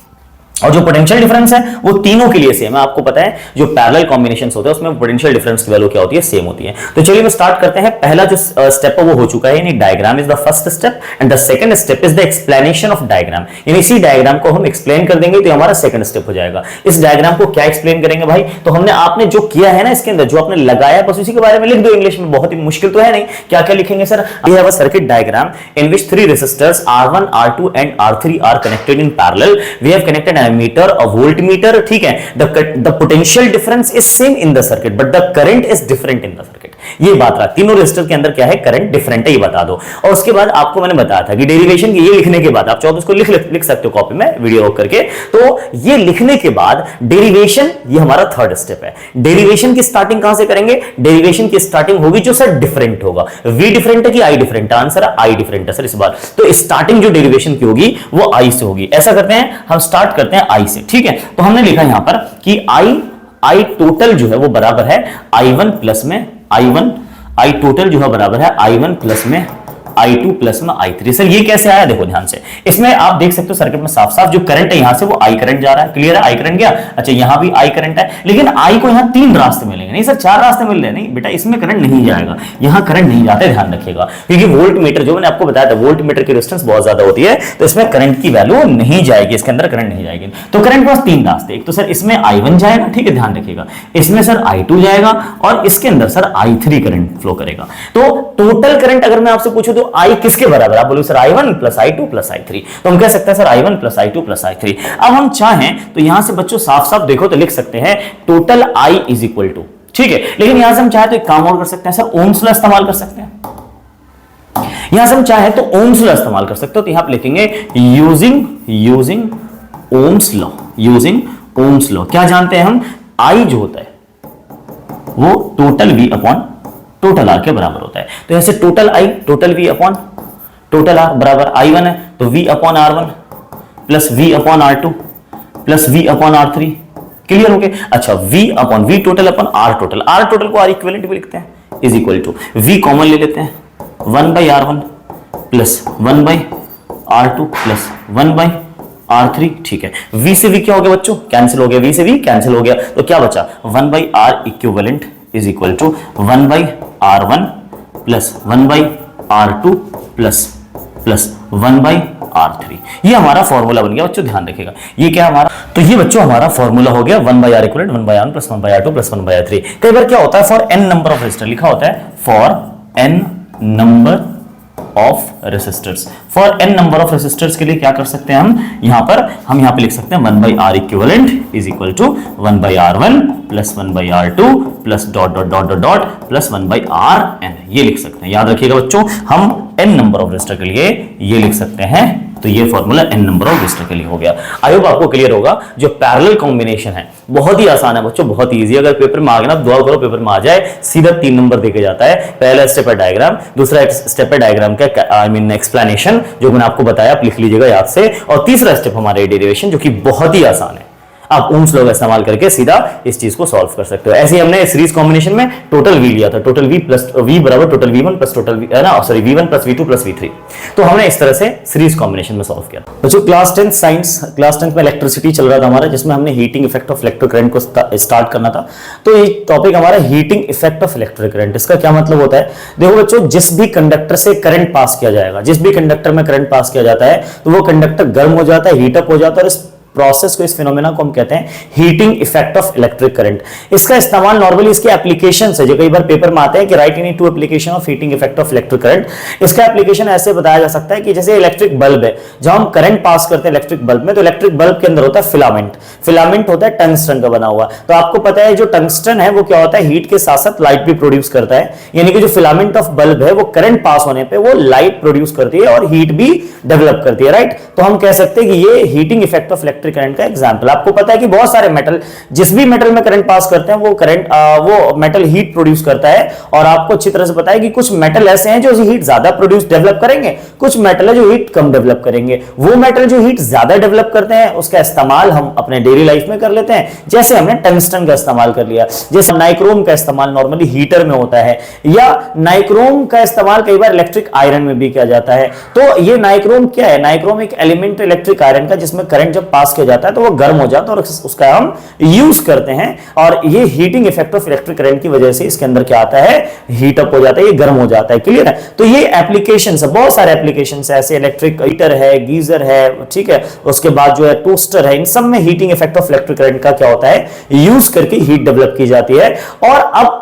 और जो पोटेंशियल डिफरेंस है वो तीनों के लिए सेम है। आपको पता है जो पैरेलल कॉम्बिनेशंस होते हैं उसमें पोटेंशियल डिफरेंस की वैल्यू क्या होती है? सेम होती है। तो चलिए मैं स्टार्ट करते हैं। पहला जो स्टेप है वो हो चुका है, यानी diagram is the first step and the second step is the explanation of diagram. यानी इसी डायग्राम को हम एक्सप्लेन कर देंगे तो हमारा सेकंड स्टेप हो जाएगा। इस डायग्राम को क्या एक्सप्लेन करेंगे भाई? तो हमने आपने जो किया है ना इसके अंदर, जो आपने लगाया बस उसी के बारे में लिख दो इंग्लिश में। बहुत ही मुश्किल तो है नहीं। क्या क्या लिखेंगे sir? We have a circuit diagram in which 3 resistors R1 R2 and R3 are connected in parallel. We have connected an ammeter, a voltmeter, ठीक है। The potential difference is same in the circuit but the current is different in the circuit. ये बात रहा, तीनों resistor के अंदर क्या है? करंट डिफरेंट है, ये बता दो। और उसके बाद आपको मैंने बताया था कि डेरिवेशन की ये लिखने के बाद आप चाहो तो इसको लिख सकते हो कॉपी में वीडियो रोक करके। तो ये लिखने के बाद डेरिवेशन, ये हमारा थर्ड स्टेप है। डेरिवेशन की स्टार्टिंग कहां से करेंगे? डेरिवेशन की स्टार्टिंग होगी जो सर डिफरेंट होगा। वी डिफरेंट है कि आई डिफरेंट है? आंसर है आई डिफरेंट है सर इस बार। तो स्टार्टिंग जो डेरिवेशन की होगी वो आई से होगी। ऐसा करते हैं, हम स्टार्ट करते हैं आई से, ठीक है। तो हमने लिखा यहां पर कि आई टोटल जो है वो बराबर है I1 प्लस में आई टोटल जो है बराबर है I1 प्लस में I2 प्लस में I3। सर ये कैसे आया? देखो ध्यान से, इसमें आप देख सकते हो सर्किट में साफ साफ जो करंट है यहां से वो I करंट जा रहा है। क्लियर है? I करंट गया। अच्छा यहां भी I करंट है, लेकिन I को यहां 3 रास्ते मिलेंगे। नहीं सर 4 रास्ते मिल रहे हैं। नहीं बेटा, इसमें करंट नहीं जाएगा, यहां करंट नहीं जाता है, ध्यान रखिएगा। क्योंकि वोल्ट मीटर, जो मैंने आपको बताया था, वोल्ट मीटर की रेजिस्टेंस बहुत ज्यादा होती है, तो इसमें करंट की वैल्यू नहीं जाएगी, इसके अंदर करंट नहीं जाएगी। तो करंट के पास 3 रास्ते, एक तो सर इसमें I1 जाएगा, ठीक है, ध्यान रखिएगा। इसमें सर I2 जाएगा और इसके अंदर सर I3 करंट फ्लो करेगा। तो टोटल करंट अगर मैं आपसे पूछूं तो I किसके बराबर? आप बोलो sir I1 plus I2 plus I3। तो हम कह सकते हैं sir I1 plus I2 plus I3। अब हम चाहें तो यहां से बच्चों साफ साफ देखो तो लिख सकते हैं total I is equal to, ठीक है। लेकिन यहां से हम चाहे तो एक काम और कर सकते हैं सर, ओम्स लॉ इस्तेमाल कर सकते हैं। यहां से हम चाहे तो ओम्स लॉ इस्तेमाल कर सकते हो। तो यहां पे लिखेंगे using Ohm's law, using Ohm's law. क्या जानते हैं हम? I जो होता है वो total V upon total R के बराबर होता है। तो यहां से total I total V upon total R बराबर I1 है, तो V upon R1 plus V upon R2 plus V upon R3। Clear हो गया? अच्छा V total upon R total, R total को R इक्विवेलेंट भी लिखते हैं, is equal to V common ले लेते हैं, 1 by R1 plus 1 by R2 plus 1 by R3, ठीक है। V से V क्या हो गया बच्चों, कैंसिल हो गया, V से V कैंसिल हो गया, तो क्या बचा 1 by R equivalent is equal to 1 by R1 plus 1 by R2 plus 1 by R3। ये हमारा फॉर्मूला बन गया बच्चों, ध्यान रखिएगा ये क्या हमारा, तो ये बच्चों हमारा फॉर्मूला हो गया 1 by R equivalent 1 by R plus 1 by R2 plus 1 by R3। कई बार क्या होता है for n number of resistor लिखा होता है, for n number of resistors. For n number of resistors के लिए क्या कर सकते हैं हम यहां पे लिख सकते हैं 1 by R equivalent is equal to 1 by R1 plus 1 by R2 plus dot dot dot dot dot plus 1 by Rn, ये लिख सकते हैं। याद रखिएगा बच्चों, हम n नंबर ऑफ रेजिस्टर के लिए ये लिख सकते हैं, तो ये formula n number of resistor के लिए हो गया। आई होप आपको क्लियर होगा। जो पैरेलल कॉम्बिनेशन है बहुत ही आसान है बच्चों, बहुत इजी। अगर पेपर में आ गया ना, दुआ करो पेपर में आ जाए, सीधा 3 नंबर देके जाता है। पहला स्टेप है डायग्राम, दूसरा स्टेप है डायग्राम का आई मीन एक्सप्लेनेशन, जो मैंने आपको बताया आप लिख लीजिएगा याद से, और तीसरा स्टेप हमारे डेरिवेशन, जो कि बहुत ही आसान है। आप ओम्स लॉ का इस्तेमाल करके सीधा इस चीज को सॉल्व कर सकते हो। ऐसे ही हमने सीरीज कॉम्बिनेशन में टोटल वी लिया था, टोटल वी प्लस वी बराबर total V one plus total V है ना, sorry V one plus V two plus वी3। तो हमने इस तरह से सीरीज कॉम्बिनेशन में सॉल्व किया। बच्चों क्लास 10 साइंस, क्लास 10 में इलेक्ट्रिसिटी चल रहा था हमारा, जिसमें हमने heating effect of electric current को स्टार्ट करना था। तो ये टॉपिक हमारा heating effect of electric current. इसका क्या मतलब होता है, देखो बच्चों, जिस भी कंडक्टर से करंट पास किया जाएगा, जिस भी कंडक्टर में करंट पास किया जाता है, तो वो कंडक्टर गर्म हो जाता है, हीटअप हो जाता है, और इस प्रोसेस को, इस फिनोमेना को हम कहते हैं heating effect of electric current. इसका इस्तेमाल नॉर्मली इसके एप्लीकेशन है, जो कई बार पेपर में आते हैं कि right any two application of heating effect of electric current. इसका एप्लीकेशन ऐसे बताया जा सकता है कि जैसे इलेक्ट्रिक बल्ब है, जब हम करंट पास करते हैं इलेक्ट्रिक बल्ब में, तो इलेक्ट्रिक बल्ब के अंदर होता है फिलामेंट। फिलामेंट होता है टंगस्टन का बना हुआ। तो आपको पता है जो टंगस्टन है वो क्या होता है, हीट के साथ साथ लाइट भी प्रोड्यूस करता है। यानी कि जो फिलामेंट ऑफ बल्ब है वो करंट पास होने पे वो लाइट प्रोड्यूस करती है और हीट भी डेवलप करती है, राइट। तो हम कह सकते हैं कि ये heating effect of electric current का एग्जाम्पल। आपको पता है कि बहुत सारे मेटल, जिस भी मेटल में करंट पास करते हैं वो मेटल हीट प्रोड्यूस करता है। और आपको अच्छी तरह से पता है कि कुछ मेटल ऐसे हैं जो हीट ज्यादा प्रोड्यूस डेवलप करेंगे, कुछ मेटल है जो हीट कम डेवलप करेंगे। वो मेटल जो हीट ज्यादा डेवलप करते हैं उसका इस्तेमाल हम अपने डेली लाइफ में कर लेते हैं, जैसे हमने टंगस्टन का इस्तेमाल कर लिया। जैसे नाइक्रोम का इस्तेमाल नॉर्मली हीटर में होता है, या नाइक्रोम का इस्तेमाल कई बार इलेक्ट्रिक आयरन में भी किया जाता है। तो ये नाइक्रोम क्या है, नाइक्रोम एक एलिमेंट इलेक्ट्रिक आयरन का, जिसमें करंट जब पास किया जाता है तो वो गर्म हो जाता है और उसका हम यूज करते हैं। और ये heating effect of electric current की वजह से इसके अंदर क्या आता है, हीट अप हो जाता है, ये गर्म हो जाता है। क्लियर है। तो ये एप्लीकेशंस है, बहुत सारे एप्लीकेशंस है ऐसे, इलेक्ट्रिक हीटर है, गीजर है, ठीक है, उसके बाद जो है टोस्टर है, इन सब में heating effect of electric current का क्या होता है, यूज करके हीट डेवलप की जाती है। और अब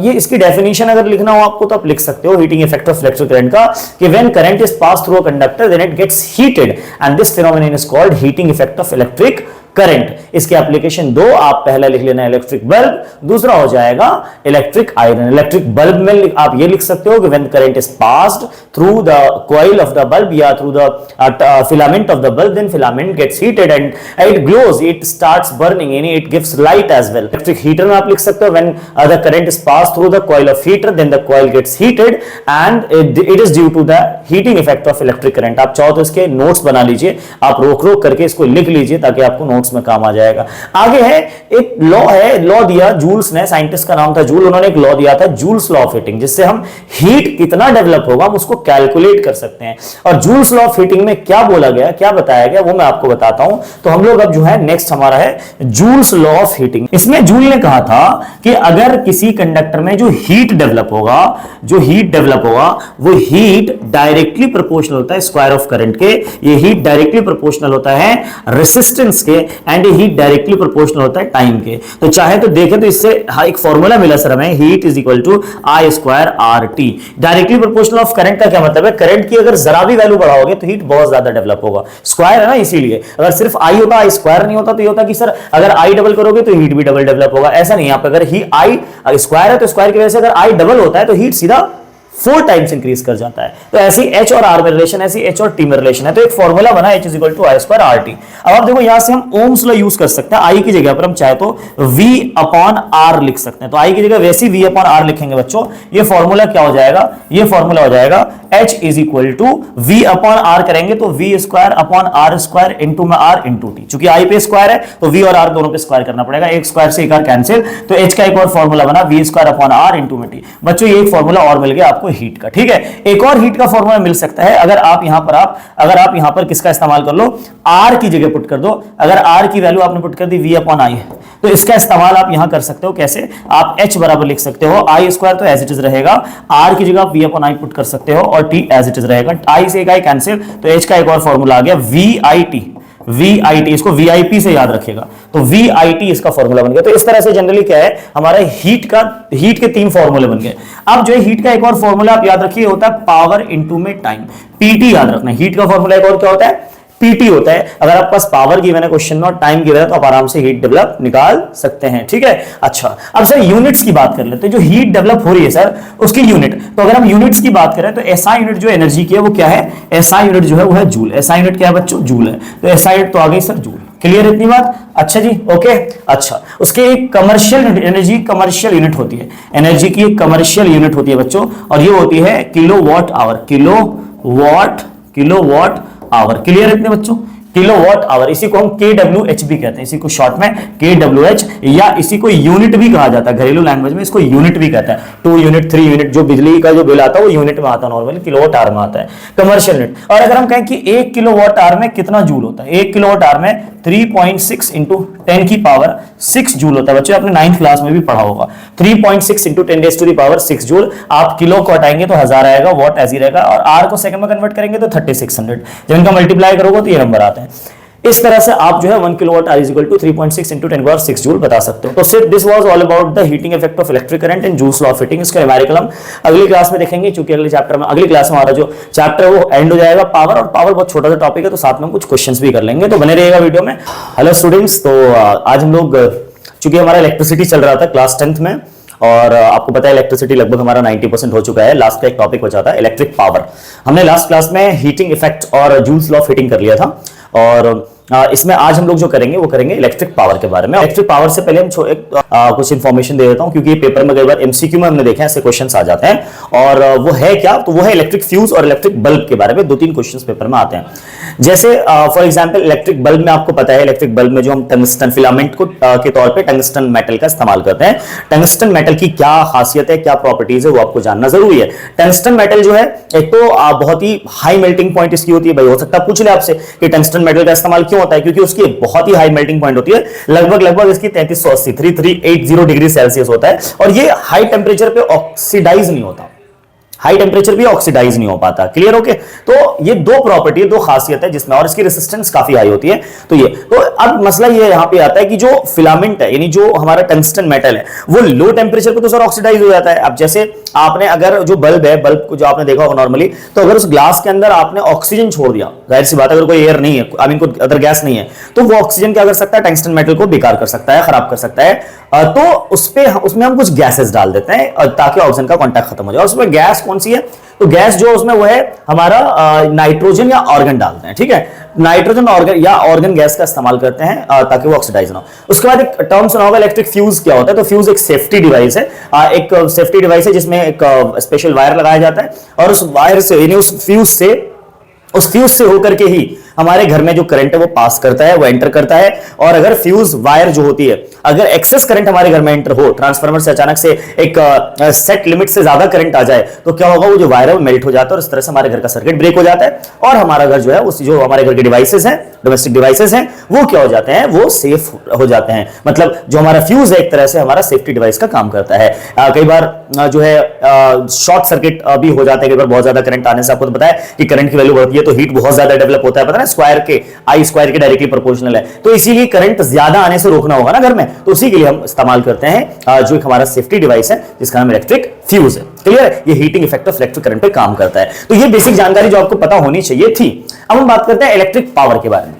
ये इसकी डेफिनेशन अगर लिखना हो आपको तो आप लिख सकते हो heating effect of electric current का, कि when current is pass through a conductor then it gets heated and this phenomenon is called heating effect of electric current. इसके एप्लीकेशन दो, आप पहला लिख लेना इलेक्ट्रिक बल्ब, दूसरा हो जाएगा इलेक्ट्रिक आयरन। इलेक्ट्रिक बल्ब में आप ये लिख सकते हो कि when current is passed through the coil of the bulb या through the filament of the bulb, then filament gets heated and it glows, it starts burning, यानी it gives light as well. Electric heater में आप लिख सकते हो when the current is passed through the coil of heater then the coil gets heated and it is due to the heating effect of electric current. आप चाहो तो इसके notes बना लीजिए, आप रोक रोक करके इसको लिख लीजिए ताकि आपको नोट्स में काम आ जाएगा। आगे है एक लॉ है, लॉ दिया जूल्स ने, साइंटिस्ट का नाम था जूल, उन्होंने एक लॉ दिया था जूल्स लॉ ऑफ हीटिंग, जिससे हम हीट कितना डेवलप होगा हम उसको कैलकुलेट कर सकते हैं। और जूल्स लॉ ऑफ हीटिंग में क्या बोला गया, क्या बताया गया, वो मैं आपको बताता हूं। तो हम लोग अब जो है नेक्स्ट हमारा है जूल्स लॉ ऑफ हीटिंग। इसमें जूल ने कहा था कि अगर किसी कंडक्टर में जो हीट डेवलप होगा, वो हीट डायरेक्टली प्रोपोर्शनल होता है स्क्वायर ऑफ करंट के, ये हीट डायरेक्टली प्रोपोर्शनल होता है रेसिस्टेंस के, एंड हीट डायरेक्टली प्रोपोर्शनल होता है टाइम के। तो चाहे तो देखें तो इससे एक फॉर्मूला मिला सर हमें, heat is equal to I square R T. Directly proportional of current का क्या मतलब है, करंट की अगर जरा भी वैल्यू बढ़ाओगे तो हीट बहुत ज्यादा डेवलप होगा, स्क्वायर है ना, इसीलिए। अगर सिर्फ आई होता, आई स्क्वायर नहीं होता, तो ये होता कि सर अगर आई डबल करोगे तो हीट भी डबल डेवलप होगा। ऐसा नहीं, यहाँ पे अगर ही आई स्क्वायर है तो स्क्वायर की वजह से अगर आई डबल होता है तो हीट सीधा 4 टाइम्स इंक्रीज कर जाता है। तो ऐसी एच और आर में रिलेशन, ऐसी एच और टी में रिलेशन है। तो एक फॉर्मूला बना H is equal to I square R T. अब आप देखो यहां से हम ओम्स लॉ यूज कर सकते हैं, आई की जगह पर हम चाहे तो वी अपॉन आर लिख सकते हैं। तो आई की जगह वैसे ही वी अपॉन आर लिखेंगे बच्चों। ये फॉर्मूला क्या हो जाएगा, ये फॉर्मूला हो जाएगा H is equal to V upon R करेंगे तो V square upon R square into में आर इंटू टी। चूंकि आई पे स्क्वायर है तो वी और आर दोनों पे स्क्वायर करना पड़ेगा, एक स्क्वायर से एक आर कैंसिल। तो एच का एक और फॉर्मूला बना V square upon R into में टी। बच्चों ये एक फॉर्मूला और मिल गया आपको, हीट का, ठीक है। एक और हीट का फॉर्मूला मिल सकता है अगर आप यहां पर किसका इस्तेमाल कर लो, आर की जगह पुट कर दो। अगर आर की वैल्यू आपने पुट कर दी V अपॉन आई है, तो इसका इस्तेमाल आप यहां कर सकते हो। कैसे? आप H बराबर लिख सकते हो आई स्क्वायर, तो एज इट इज रहेगा, आर की जगह आप V अपॉन आई पुट कर सकते हो और T एज इट इज रहेगा। आई से एक आई कैंसिल, तो H का एक और फॉर्मूला आ गया VIT। VIT, इसको VIP से याद रखेगा, तो VIT इसका फॉर्मूला बन गया। तो इस तरह से जनरली क्या है, हमारा हीट के 3 फॉर्मूले बन गए। अब जो है हीट का एक और फॉर्मूला आप याद रखिए, होता है पावर इनटू में टाइम, PT याद रखना। हीट का फॉर्मूला एक और क्या होता है, PT होता है। अगर आपके पास पावर गिवन है क्वेश्चन में और टाइम गिवन है, तो आप आराम से हीट डेवलप निकाल सकते हैं, ठीक है। अच्छा, अब सर यूनिट्स की बात कर लेते हैं। जो हीट डेवलप हो रही है सर, उसकी यूनिट, तो अगर हम यूनिट्स की बात करें तो SI यूनिट जो एनर्जी की है वो क्या है, SI यूनिट जो है वो है जूल। SI यूनिट क्या है बच्चों, जूल है। तो SI यूनिट तो आ गई सर जूल। क्लियर इतनी बात? अच्छा जी, ओके। अच्छा, उसके एक कमर्शियल एनर्जी, कमर्शियल यूनिट होती है, एनर्जी की एक कमर्शियल यूनिट होती है बच्चों, और ये होती है kilowatt hour. Kilowatt hour. Clear इतने बच्चों? किलोवाट आवर, इसी को हम kWh भी कहते हैं, इसी को शॉर्ट में kWh, या इसी को यूनिट भी कहा जाता है घरेलू लैंग्वेज में, इसको यूनिट भी कहता है। 2 यूनिट 3 यूनिट, जो बिजली का जो बिल आता है वो यूनिट में आता है, नॉर्मली किलोवाट आवर में आता है, कमर्शियल यूनिट। और अगर हम कहें कि 1 किलोवाट आवर में कितना जूल होता है, 1 किलोवाट आवर में 3.6 इंटू 10 की पावर 6 जूल होता है। बच्चों आपने 9th क्लास में भी पढ़ा होगा, 3.6 into 10 raise to the power 6 joule. आप किलो को हटाएंगे तो 1000 आएगा, वॉट ऐसे ही रहेगा, और आर को सेकंड में कन्वर्ट करेंगे तो 3600। जब इनका मल्टीप्लाई करोगे तो ये नंबर आते हैं। इस तरह से आप जो है 1 kilowatt hour is equal to 3.6 into 10 power 6 joule बता सकते हो। तो सिर्फ this was all about the heating effect of electric current and joule's law of heating. इसका न्यूमेरिकल हम अगली क्लास में देखेंगे, क्योंकि अगले चैप्टर में, अगली क्लास में हमारा जो चैप्टर है वो एंड हो जाएगा पावर, और पावर बहुत छोटा सा टॉपिक है, तो साथ में कुछ क्वेश्चंस भी कर लेंगे, तो बने रहिएगा वीडियो में। हेलो स्टूडेंट्स, तो आज हम लोग, चूंकि हमारा इलेक्ट्रिसिटी चल रहा था क्लास 10th में, और आपको पता है इलेक्ट्रिसिटी लगभग हमारा 90% हो चुका है। लास्ट का एक टॉपिक बचा था इलेक्ट्रिक पावर। हमने लास्ट क्लास में हीटिंग इफेक्ट और जूल्स लॉ ऑफ हीटिंग कर लिया था, और इसमें आज हम लोग जो करेंगे वो करेंगे इलेक्ट्रिक पावर के बारे में। इलेक्ट्रिक पावर से पहले हम कुछ इन्फॉर्मेशन दे देता हूं, क्योंकि पेपर में कई बार MCQ में हमने देखा है ऐसे क्वेश्चंस आ जाते हैं, और वो है क्या, तो वो है इलेक्ट्रिक फ्यूज और इलेक्ट्रिक बल्ब के बारे में 2-3 क्वेश्चंस पेपर में आते हैं। जैसे फॉर एग्जांपल इलेक्ट्रिक बल्ब में आपको पता है, इलेक्ट्रिक बल्ब में जो हम टंगस्टन फिलामेंट को के तौर पे टंगस्टन मेटल का इस्तेमाल करते हैं। टंगस्टन मेटल की क्या खासियत है, क्या प्रॉपर्टीज है, वो आपको जानना जरूरी है। टंगस्टन मेटल जो है, एक तो बहुत ही हाई मेल्टिंग पॉइंट इसकी होती है। भाई हो सकता है पूछ ले आपसे कि टंगस्टन मेटल का इस्तेमाल क्यों होता है, क्योंकि उसकी बहुत ही हाई मेल्टिंग पॉइंट होती है, लगभग इसकी 3380 3380 डिग्री सेल्सियस होता है, और ये हाई टेम्परेचर पे ऑक्सीडाइज नहीं होता, हाई टेम्परेचर भी ऑक्सीडाइज नहीं हो पाता। क्लियर? ओके। तो ये 2 प्रॉपर्टी, 2 खासियत है जिसमें, और इसकी रेजिस्टेंस काफी हाई होती है। तो ये, तो अब मसला ये यहां पे आता है कि जो फिलामेंट है, यानी जो हमारा टंगस्टन मेटल है, वो लो टेम्परेचर पे तो सर ऑक्सीडाइज हो जाता है। अब जैसे आपने अगर जो बल्ब है, बल्ब को जो आपने देखा होगा नॉर्मली, तो अगर उस ग्लास के अंदर आपने ऑक्सीजन छोड़ दिया, जाहिर सी बात, अगर कोई एयर नहीं है, आई मीन कोई अदर गैस नहीं है, तो वो ऑक्सीजन क्या कर सकता है, टंगस्टन मेटल को बेकार कर सकता है, खराब कर सकता है। तो उसमें हम कुछ गैसेस डाल देते हैं ताकि ऑक्सीजन का कॉन्टैक्ट खत्म हो जाए। और उसमें गैस कौन सी है, तो गैस जो उसमें वो है हमारा नाइट्रोजन या ऑर्गन डालते हैं, ठीक है। नाइट्रोजन ऑर्गन या ऑर्गन गैस का इस्तेमाल करते हैं ताकि वो ऑक्सीडाइज ना हो। उसके बाद एक टर्म सुना होगा इलेक्ट्रिक फ्यूज। क्या होता है, तो फ्यूज एक सेफ्टी डिवाइस है, एक सेफ्टी डिवाइस है जिसमें एक स्पेशल वायर लगाया जाता है, और उस वायर से, यानी उस फ्यूज से होकर के ही हमारे घर में जो करंट है वो पास करता है, वो एंटर करता है। और अगर फ्यूज वायर जो होती है, अगर एक्सेस करंट हमारे घर में एंटर हो, ट्रांसफार्मर से अचानक से एक सेट लिमिट से ज्यादा करंट आ जाए, तो क्या होगा, वो जो वायर है वो मेल्ट हो जाता है, और इस तरह से हमारे घर का सर्किट ब्रेक हो जाता है, और हमारा घर जो है, उस जो हमारे घर के डिवाइसेस हैं, डोमेस्टिक डिवाइसेस हैं, वो क्या हो जाते हैं, वो सेफ हो जाते हैं। मतलब जो हमारा फ्यूज है एक तरह से हमारा सेफ्टी डिवाइस का काम करता है। कई बार जो है शॉर्ट सर्किट भी हो जाते हैं, कई बार बहुत ज्यादा करंट आने से, आपको तो पता है कि करंट की वैल्यू बढ़ती है तो हीट बहुत ज्यादा डेवलप होता है, पता है, स्क्वायर के आई स्क्वायर के डायरेक्टली प्रोपोर्शनल है। तो इसीलिए करंट ज्यादा आने से रोकना होगा ना घर में, तो उसी के लिए हम इस्तेमाल करते हैं जो एक हमारा सेफ्टी डिवाइस है जिसका नाम इलेक्ट्रिक फ्यूज है। क्लियर है? ये heating effect of electric current पे काम करता है। तो ये बेसिक जानकारी जो आपको पता होनी चाहिए थी। अब हम बात करते हैं इलेक्ट्रिक पावर के बारे में।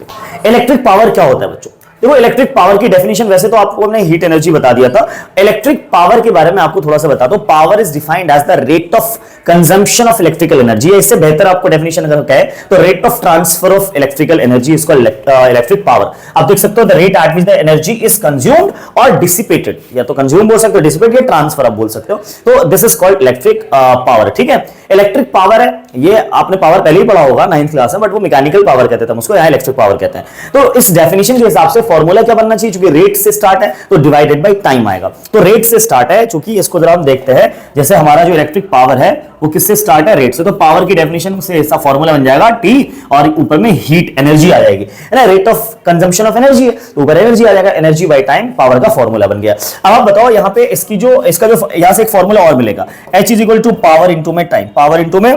इलेक्ट्रिक पावर क्या होता है बच्चों? देखो, इलेक्ट्रिक पावर की डेफिनेशन वैसे तो आपको हमने हीट एनर्जी बता दिया था। इलेक्ट्रिक पावर के बारे में आपको थोड़ा सा बता दो। Power is defined as the rate of consumption of electrical energy. इससे बेहतर आपको डेफिनेशन अगर कहे तो rate of transfer of electrical energy इसको इलेक्ट्रिक पावर। आप देख सकते हो the rate at which the energy is consumed और डिसिपेटेड, या तो कंज्यूम बोल सकते हो, डिसिपेट या ट्रांसफर आप बोल सकते हो। तो this is called electric power. ठीक है, इलेक्ट्रिक पावर है, ये आपने पावर पहले ही पढ़ा होगा 9th क्लास में, बट वो मैकेनिकल पावर कहते थे उसको, यहाँ इलेक्ट्रिक पावर कहते हैं। तो इस डेफिनेशन के हिसाब से फॉर्मूला क्या बनना चाहिए, चूंकि रेट से स्टार्ट है तो डिवाइडेड बाय टाइम आएगा। तो रेट से स्टार्ट है, चूंकि इसको जरा हम देखते हैं, जैसे हमारा जो इलेक्ट्रिक पावर है वो किससे स्टार्ट है, रेट से। तो पावर की डेफिनेशन से ऐसा फॉर्मूला बन जाएगा T, और ऊपर में हीट एनर्जी आ जाएगी, है ना, rate of consumption of energy है, तो ऊपर एनर्जी आ जाएगा, एनर्जी बाय टाइम, पावर का फॉर्मूला बन गया। अब आप बताओ यहाँ पे इसका जो यहां से एक फॉर्मूला और मिलेगा, H is equal to power into में टाइम, पावर इंटू में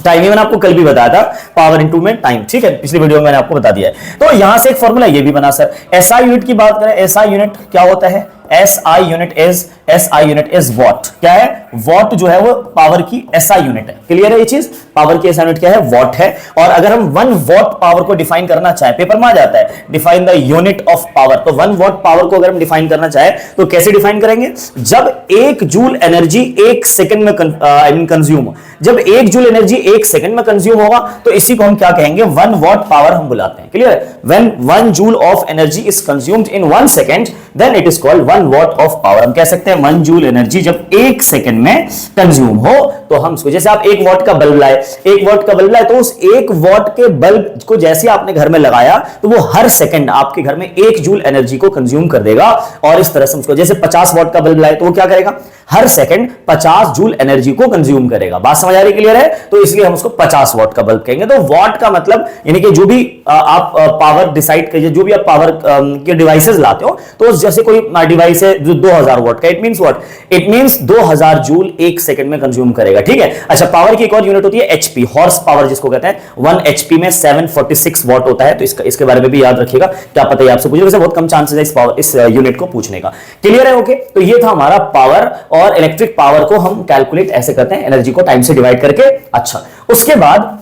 टाइम, ये मैंने आपको कल भी बताया था, पावर इनटू में टाइम, ठीक है, पिछली वीडियो में मैंने आपको बता दिया है। तो यहां से एक फॉर्मूला ये भी बना सर। एसआई यूनिट की बात करें, एसआई यूनिट क्या होता है, एसआई यूनिट इज वॉट, क्या है, वॉट जो है वो पावर की एसआई यूनिट है। क्लियर है ये चीज, पावर की एसआई यूनिट क्या है, वॉट है। और अगर हम 1 वॉट पावर को डिफाइन करना चाहे, पेपर में आ जाता है define the unit of power, तो 1 वॉट पावर को अगर हम डिफाइन करना चाहे तो कैसे डिफाइन करेंगे, जब 1 जूल एनर्जी 1 सेकंड में कंज्यूम, जब 1 जूल एनर्जी 1 सेकंड में कंज्यूम होगा तो इसी को हम क्या कहेंगे, 1 वॉट पावर हम बुलाते हैं। क्लियर है, when 1 joule of energy is consumed in 1 second then it is called 1 watt of power. हम कह सकते हैं 1 जूल एनर्जी जब 1 सेकंड में कंज्यूम हो तो हम उसको, जैसे आप 1 वॉट का बल्ब लाए, 1 वॉट का बल्ब लाए, तो उस 1 वॉट के बल्ब को जैसे आपने घर में लगाया तो वो हर सेकंड आपके घर में 1 जूल एनर्जी को कंज्यूम कर देगा। और इस तरह से उसको, जैसे 50 वॉट का बल्ब लाए तो वो क्या करेगा, हर सेकंड 50 जूल एनर्जी को कंज्यूम करेगा। बात समझ आ रही, क्लियर है, तो इसलिए हम उसको 50 वॉट का बल्ब कहेंगे। तो वॉट का मतलब यानी कि जो भी आप पावर डिसाइड करिए, जो भी आप पावर के डिवाइसेस लाते हो, तो जैसे कोई डिवाइस है जो 2000 वॉट का, it means what, it means 2000 joule 1 second में कंज्यूम करेगा। ठीक है, अच्छा, पावर की एक और यूनिट होती है एचपी, हॉर्स पावर जिसको कहते हैं। 1 एचपी में 746 वॉट होता है, तो इसके बारे में भी याद रखिएगा, क्या पता है आपसे पूछे, वैसे बहुत कम चांसेस है इस यूनिट को पूछने का। क्लियर है, ओके। तो ये था हमारा पावर, और इलेक्ट्रिक पावर को हम कैलकुलेट ऐसे करते हैं, एनर्जी को टाइम से डिवाइड करके। अच्छा, उसके बाद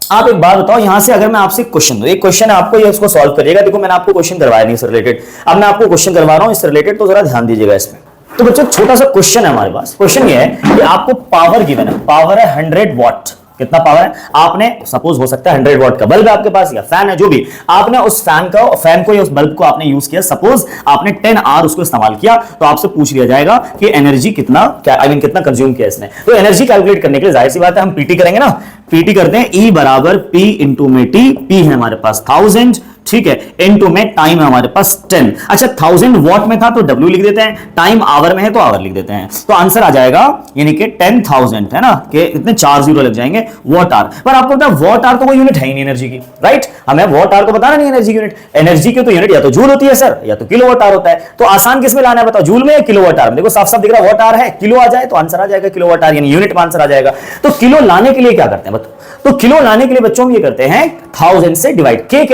आप एक बात बताओ, यहां से अगर मैं आपसे क्वेश्चन दूं, एक क्वेश्चन है आपको, ये उसको सॉल्व करिएगा। देखो मैंने आपको क्वेश्चन करवाया नहीं इससे रिलेटेड, अब मैं आपको क्वेश्चन करवा रहा हूं इससे रिलेटेड, तो जरा ध्यान दीजिएगा इसमें। तो बच्चों छोटा सा क्वेश्चन है हमारे पास। क्वेश्चन ये है कि आपको पावर गिवन है, पावर है 100 वॉट। कितना पावर है, आपने सपोज हो सकता है 100 वॉट का बल्ब है आपके पास या फैन है, जो भी, आपने उस फैन को या उस बल्ब को आपने यूज किया, सपोज आपने 10 आवर उसको इस्तेमाल किया, तो आपसे पूछ लिया जाएगा कि एनर्जी कितना, कितना कंज्यूम किया इसने। तो एनर्जी कैलकुलेट करने के लिए जाहिर सी बात है हम पीटी करेंगे ना, पीटी करते हैं, E बराबर P इंटू में T, P है हमारे पास 1000, ठीक है, इनटू में टाइम है हमारे पास 10। अच्छा, 1000 वॉट में था तो W लिख देते हैं, टाइम आवर में है तो आवर लिख देते हैं, तो आंसर आ जाएगा यानी कि 10,000, है ना, कि इतने 4 जीरो लग जाएंगे, वॉट आवर। पर आपको पता है वॉट आवर तो कोई यूनिट है ही नहीं एनर्जी की, राइट, हमें वॉट आवर तो बताना नहीं एनर्जी की यूनिट। एनर्जी की तो यूनिट या तो जूल होती है सर, या तो किलोवाट आवर होता है। तो आसान किस में लाना है बताओ, जूल में या किलोवाट आवर में? देखो साफ साफ दिख रहा है, वॉट आवर है, किलो आ जाए तो आंसर आ जाएगा किलोवाट आवर, यानी यूनिट में आंसर आ जाएगा। तो किलो लाने के लिए क्या करते हैं बताओ, तो किलो लाने के लिए बच्चों हम ये करते हैं 1000 से डिवाइड। के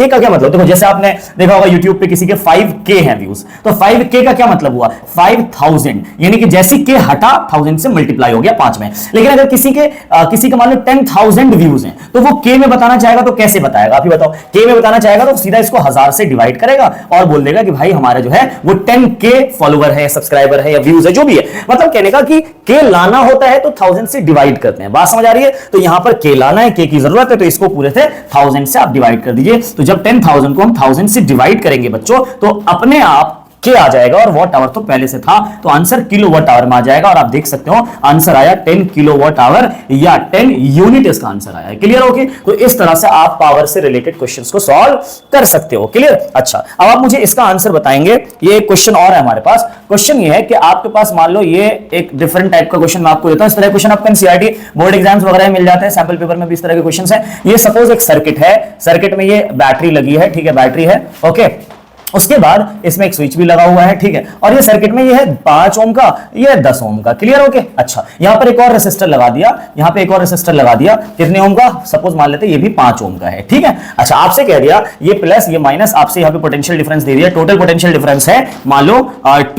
का क्या मतलब, देखो जैसे आपने देखा होगा YouTube पे किसी के 5K हैं व्यूज, तो 5K का क्या मतलब हुआ, 5000, यानी कि जैसे के हटा 1000 से मल्टीप्लाई हो गया 5 में। लेकिन अगर किसी के मान लो 10,000 व्यूज हैं, तो वो K में बताना चाहेगा तो कैसे बताएगा, आप ही बताओ। K में बताना चाहेगा तो सीधा इसको 1000 से डिवाइड करेगा और बोल देगा कि भाई हमारा जो है वो 10K फॉलोवर है, सब्सक्राइबर है या व्यूज है, जो भी है। मतलब कहने का कि K लाना होता है तो 1000 से डिवाइड करते हैं। बात समझ आ रही है? तो यहां पर K लाना है, K की जरूरत है, तो इसको पूरे से 1000 से आप डिवाइड कर दीजिए। तो जब 10,000 को हम 1000 से डिवाइड करेंगे बच्चों, तो अपने आप के आ जाएगा, और वॉट आवर तो पहले से था, तो आंसर किलोवाट आवर में आ जाएगा। और आप देख सकते हो आंसर आया 10 किलोवाट आवर या 10 यूनिट इसका आंसर आया। क्लियर? ओके, तो इस तरह से आप पावर से रिलेटेड क्वेश्चंस को सॉल्व कर सकते हो। क्लियर? अच्छा, अब आप मुझे इसका आंसर बताएंगे। ये क्वेश्चन और है हमारे पास। क्वेश्चन ये है कि आपके पास मान लो ये एक डिफरेंट टाइप का क्वेश्चन मैं आपको देता हूं। इस तरह क्वेश्चन आपको एनसीईआरटी बोर्ड एग्जाम्स वगैरह मिल जाते हैं, सैंपल पेपर में भी इस तरह के क्वेश्चन है। ये सपोज एक सर्किट है, सर्किट में ये बैटरी लगी है, ठीक है, बैटरी है, ओके। उसके बाद इसमें एक स्विच भी लगा हुआ है, ठीक है, और ये सर्किट में ये है 5 ओम का, ये 10 ओम का। क्लियर? ओके। अच्छा, यहां पर एक और रेसिस्टर लगा दिया, यहां पे एक और रेसिस्टर लगा दिया, कितने ओम का, सपोज मान लेते हैं ये भी 5 ओम का है, ठीक है। अच्छा, आपसे कह दिया ये प्लस ये माइनस, आपसे यहां पे पोटेंशियल डिफरेंस दे दिया, टोटल पोटेंशियल डिफरेंस है मान लो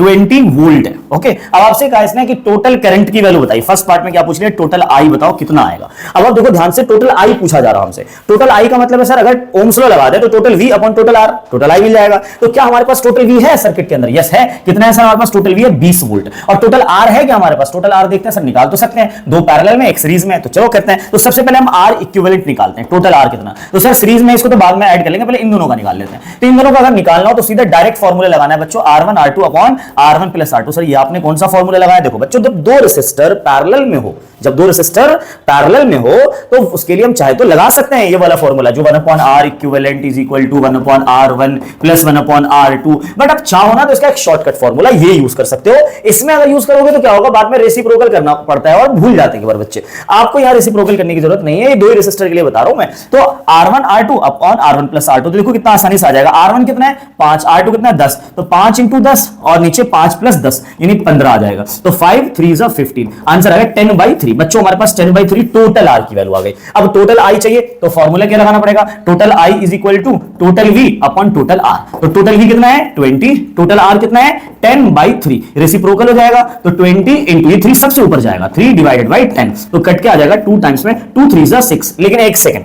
20 वोल्ट है, ओके। अब आपसे कहा इसने कि टोटल करंट की वैल्यू बताइए। फर्स्ट पार्ट में क्या पूछ लिया, टोटल आई बताओ कितना आएगा। अब आप देखो ध्यान से, टोटल आई पूछा जा रहा है हमसे। टोटल आई का मतलब है सर, अगर ओम्स लॉ लगा दे तो total V upon total R, total I मिल जाएगा। तो क्या हमारे पास टोटल V है सर्किट के अंदर? यस है। कितना है सर हमारे पास टोटल V है 20 वोल्ट। और टोटल R है क्या हमारे पास? टोटल R देखते हैं सर, निकाल तो सकते हैं, दो पैरेलल में एक सीरीज में, तो चलो करते हैं। तो सबसे पहले हम R इक्विवेलेंट निकालते हैं, टोटल R कितना। तो सर सीरीज में इसको तो बाद में ऐड कर लेंगे, पहले इन दोनों का निकाल लेते हैं। तो इन दोनों का अगर निकालना हो तो सीधा डायरेक्ट फॉर्मूला लगाना है बच्चों, R1 R2 upon R1 plus R2। Sir ये आपने कौन सा फॉर्मूला लगाया? देखो बच्चों, जब दो रेसिस्टर पैरेलल में हो, जब दो रेसिस्टर पैरेलल में हो तो उसके लिए हम चाहे तो लगा सकते हैं ये वाला फॉर्मूला, जो 1 upon R equivalent is equal to 1 upon R1 plus 1 upon R2। But अब चाहो ना तो इसका एक शॉर्टकट फॉर्मूला ये यूज कर सकते हो। इसमें अगर यूज करोगे तो क्या होगा, बाद में रेसिप्रोकल करना पड़ता है और भूल जाते हैं बच्चे। आपको यहां रेसिप्रोकल करने की जरूरत नहीं है, ये दो ही रेसिस्टर के लिए बता रहा हूं मैं। तो R1 R2 upon R1 plus R2, तो देखो कितना आसानी से आ जाएगा। R1 कितना है 5, R2 कितना है 10, तो 5 इंटू 10 और नीचे 5 प्लस 10 यानी 15 आ जाएगा। तो 5 3 जा 15, आंसर आ गया 10/3। बच्चों हमारे पास 10/3 टोटल R की वैल्यू आ गई। अब टोटल I चाहिए तो फॉर्मूला क्या लगाना पड़ेगा? Total I is equal to total V upon total R। तो टोटल V कितना है 20, टोटल R कितना है 10/3। रेसिप्रोकल हो जाएगा तो 20 इंटू, ये 3 सबसे ऊपर जाएगा, 3 डिवाइडेड बाई 10, तो कट के आ जाएगा 2 टाइम्स में, 2 3 जा 6। लेकिन एक सेकंड,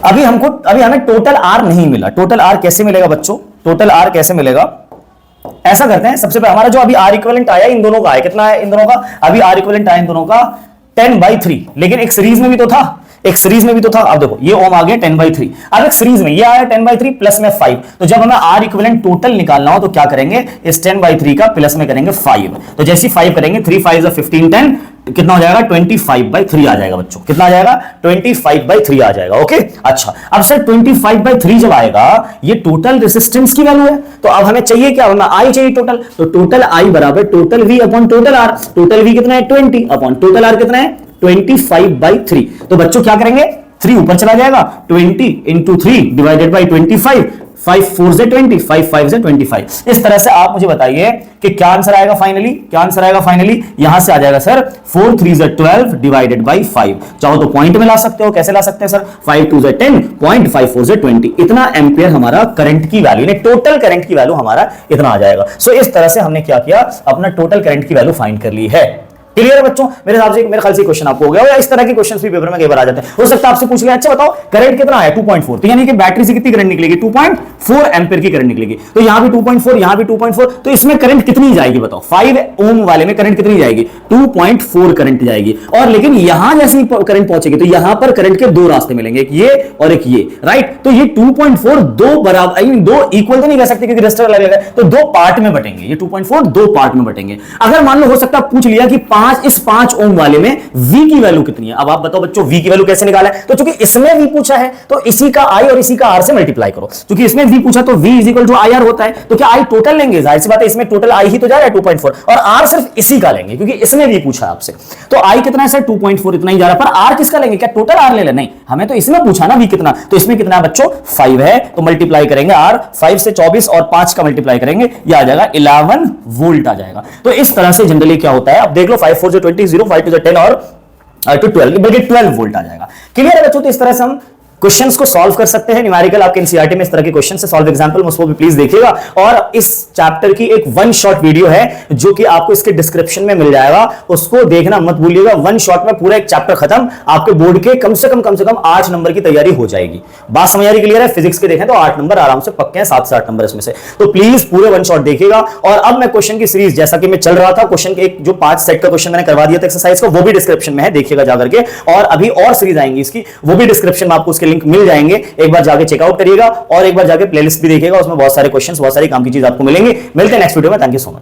अभी हमें टोटल R नहीं मिला। टोटल R कैसे मिलेगा बच्चों? टोटल R कैसे मिलेगा? ऐसा करते हैं, सबसे पहले हमारा जो अभी R इक्विवेलेंट आया इन दोनों का है, कितना है इन दोनों का? अभी R इक्विवेलेंट आया इन दोनों का 10/3, लेकिन एक सीरीज में भी तो था, एक सीरीज में भी तो था। अब देखो ये ओम आ गया 10/3, अब एक सीरीज में ये आया 10/3 प्लस में 5। तो जब हमें R इक्विवेलेंट टोटल निकालना हो तो क्या करेंगे, इस 10/3 का प्लस में करेंगे 5। तो जैसे 5 करेंगे 3 5 15 10, कितना हो जाएगा 25/3 आ जाएगा बच्चों। कितना आ जाएगा 25/3 आ जाएगा। ओके अच्छा, अब सर 25/3 जब आएगा, ये टोटल रेजिस्टेंस की वैल्यू है, तो अब हमें चाहिए क्या? हमें I चाहिए टोटल। तो टोटल I बराबर total V upon total R। Total V कितना है 20 अपॉन टोटल R कितना है 25/3। तो बच्चों क्या करेंगे, 3 ऊपर चला जाएगा, 20 इंटू 3 डिवाइडेड बाई 25, 5 4 से 20, 5 5 से 25। इस तरह से आप मुझे बताइए कि क्या आंसर आएगा फाइनली? क्या आंसर आएगा फाइनली? यहां से आ जाएगा सर 4 3 से 12 डिवाइडेड बाई 5। चाहो तो पॉइंट में ला सकते हो, कैसे ला सकते हैं सर? 5 2 से 10, 0.54 से 20, इतना एम्पियर हमारा करंट की वैल्यू, टोटल करंट की वैल्यू हमारा इतना आ जाएगा। सो इस तरह से हमने क्या किया, अपना टोटल करंट की वैल्यू फाइंड कर ली है। क्लियर है बच्चों? मेरे हिसाब से, मेरे ख्याल से क्वेश्चन आपको हो गया, या इस तरह के क्वेश्चंस भी पेपर में कई बार आ जाते हैं। हो सकता है आपसे पूछ लिया, अच्छा बताओ करंट कितना है 2.4, तो यानी कि बैटरी से कितनी करंट निकलेगी 2.4 एम्पीयर की करंट निकलेगी। तो यहां भी 2.4, यहां भी 2.4, तो इसमें करंट कितनी जाएगी बताओ? 5 ओम वाले में करंट कितनी जाएगी? 2.4 करंट जाएगी। और लेकिन यहां जैसी करंट पहुंचेगी तो यहां पर करंट के दो रास्ते मिलेंगे, एक ये और एक ये, राइट? तो ये 2.4 दो बराबर, दो इक्वल तो नहीं कह सकते क्योंकि रेजिस्टर अलग अलग है, तो दो पार्ट में बटेंगे। ये 2.4 दो पार्ट में बटेंगे। अगर मान लो हो सकता पूछ लिया कि 5 ओम वाले में V की वैल्यू कितनी है, अब आप बताओ बच्चों V की वैल्यू कैसे निकाला है? तो चूंकि इसमें V पूछा है तो इसी का I और इसी का R से मल्टीप्लाई करो। चूंकि इसमें V पूछा तो V is equal to IR होता है, तो क्या I टोटल लेंगे? जाहिर सी बात है इसमें टोटल I ही तो जा रहा है 2.4, और R सिर्फ इसी का लेंगे क्योंकि इसमें V पूछा है आपसे। तो I कितना है सर 2.4 इतना ही जा रहा है, पर R किसका लेंगे? क्या टोटल R ले लें? नहीं, हमें तो इसमें पूछा ना V कितना, तो इसमें कितना है बच्चों 5 है, तो मल्टीप्लाई करेंगे R, 5 से 24 और 5 का मल्टीप्लाई करेंगे, ये आ जाएगा 11 वोल्ट आ जाएगा। तो इस तरह से जनरली क्या होता है, अब देख लो 5 4 से 20, 0 5 2 से 10 और तो 12, बल्कि 12 वोल्ट आ जाएगा। क्लियर है बच्चों? तो इस तरह से हम क्वेश्चंस को सॉल्व कर सकते हैं। न्यूमेरिकल आपके एनसीईआरटी में इस तरह के क्वेश्चन से सॉल्व एग्जांपल उसको भी प्लीज देखिएगा। और इस चैप्टर की एक वन शॉट वीडियो है जो कि आपको इसके डिस्क्रिप्शन में मिल जाएगा, उसको देखना मत भूलिएगा। वन शॉट में पूरा एक चैप्टर खत्म, आपके बोर्ड के कम से कम 8 नंबर की तैयारी हो जाएगी। बात समझ आ रही? क्लियर है? फिजिक्स के देखें तो 8 नंबर आराम से पक्के हैं, 7 से 8 नंबर इसमें से। तो प्लीज पूरे वन शॉट देखिएगा। और अब मैं क्वेश्चन की सीरीज, जैसा कि मैं चल रहा था, क्वेश्चन के एक जो 5 सेट का क्वेश्चन मैंने करवा दिया था एक्सरसाइज को, वो भी डिस्क्रिप्शन में है, देखिएगा जाकर के। और अभी और सीरीज आएंगी इसकी, वो भी डिस्क्रिप्शन में आपको उसके लिंक मिल जाएंगे, एक बार जाके चेकआउट करिएगा और एक बार जाके प्लेलिस्ट भी देखिएगा, उसमें बहुत सारे क्वेश्चंस, बहुत सारी काम की चीज आपको मिलेंगे। मिलते हैं नेक्स्ट वीडियो में। Thank you so much.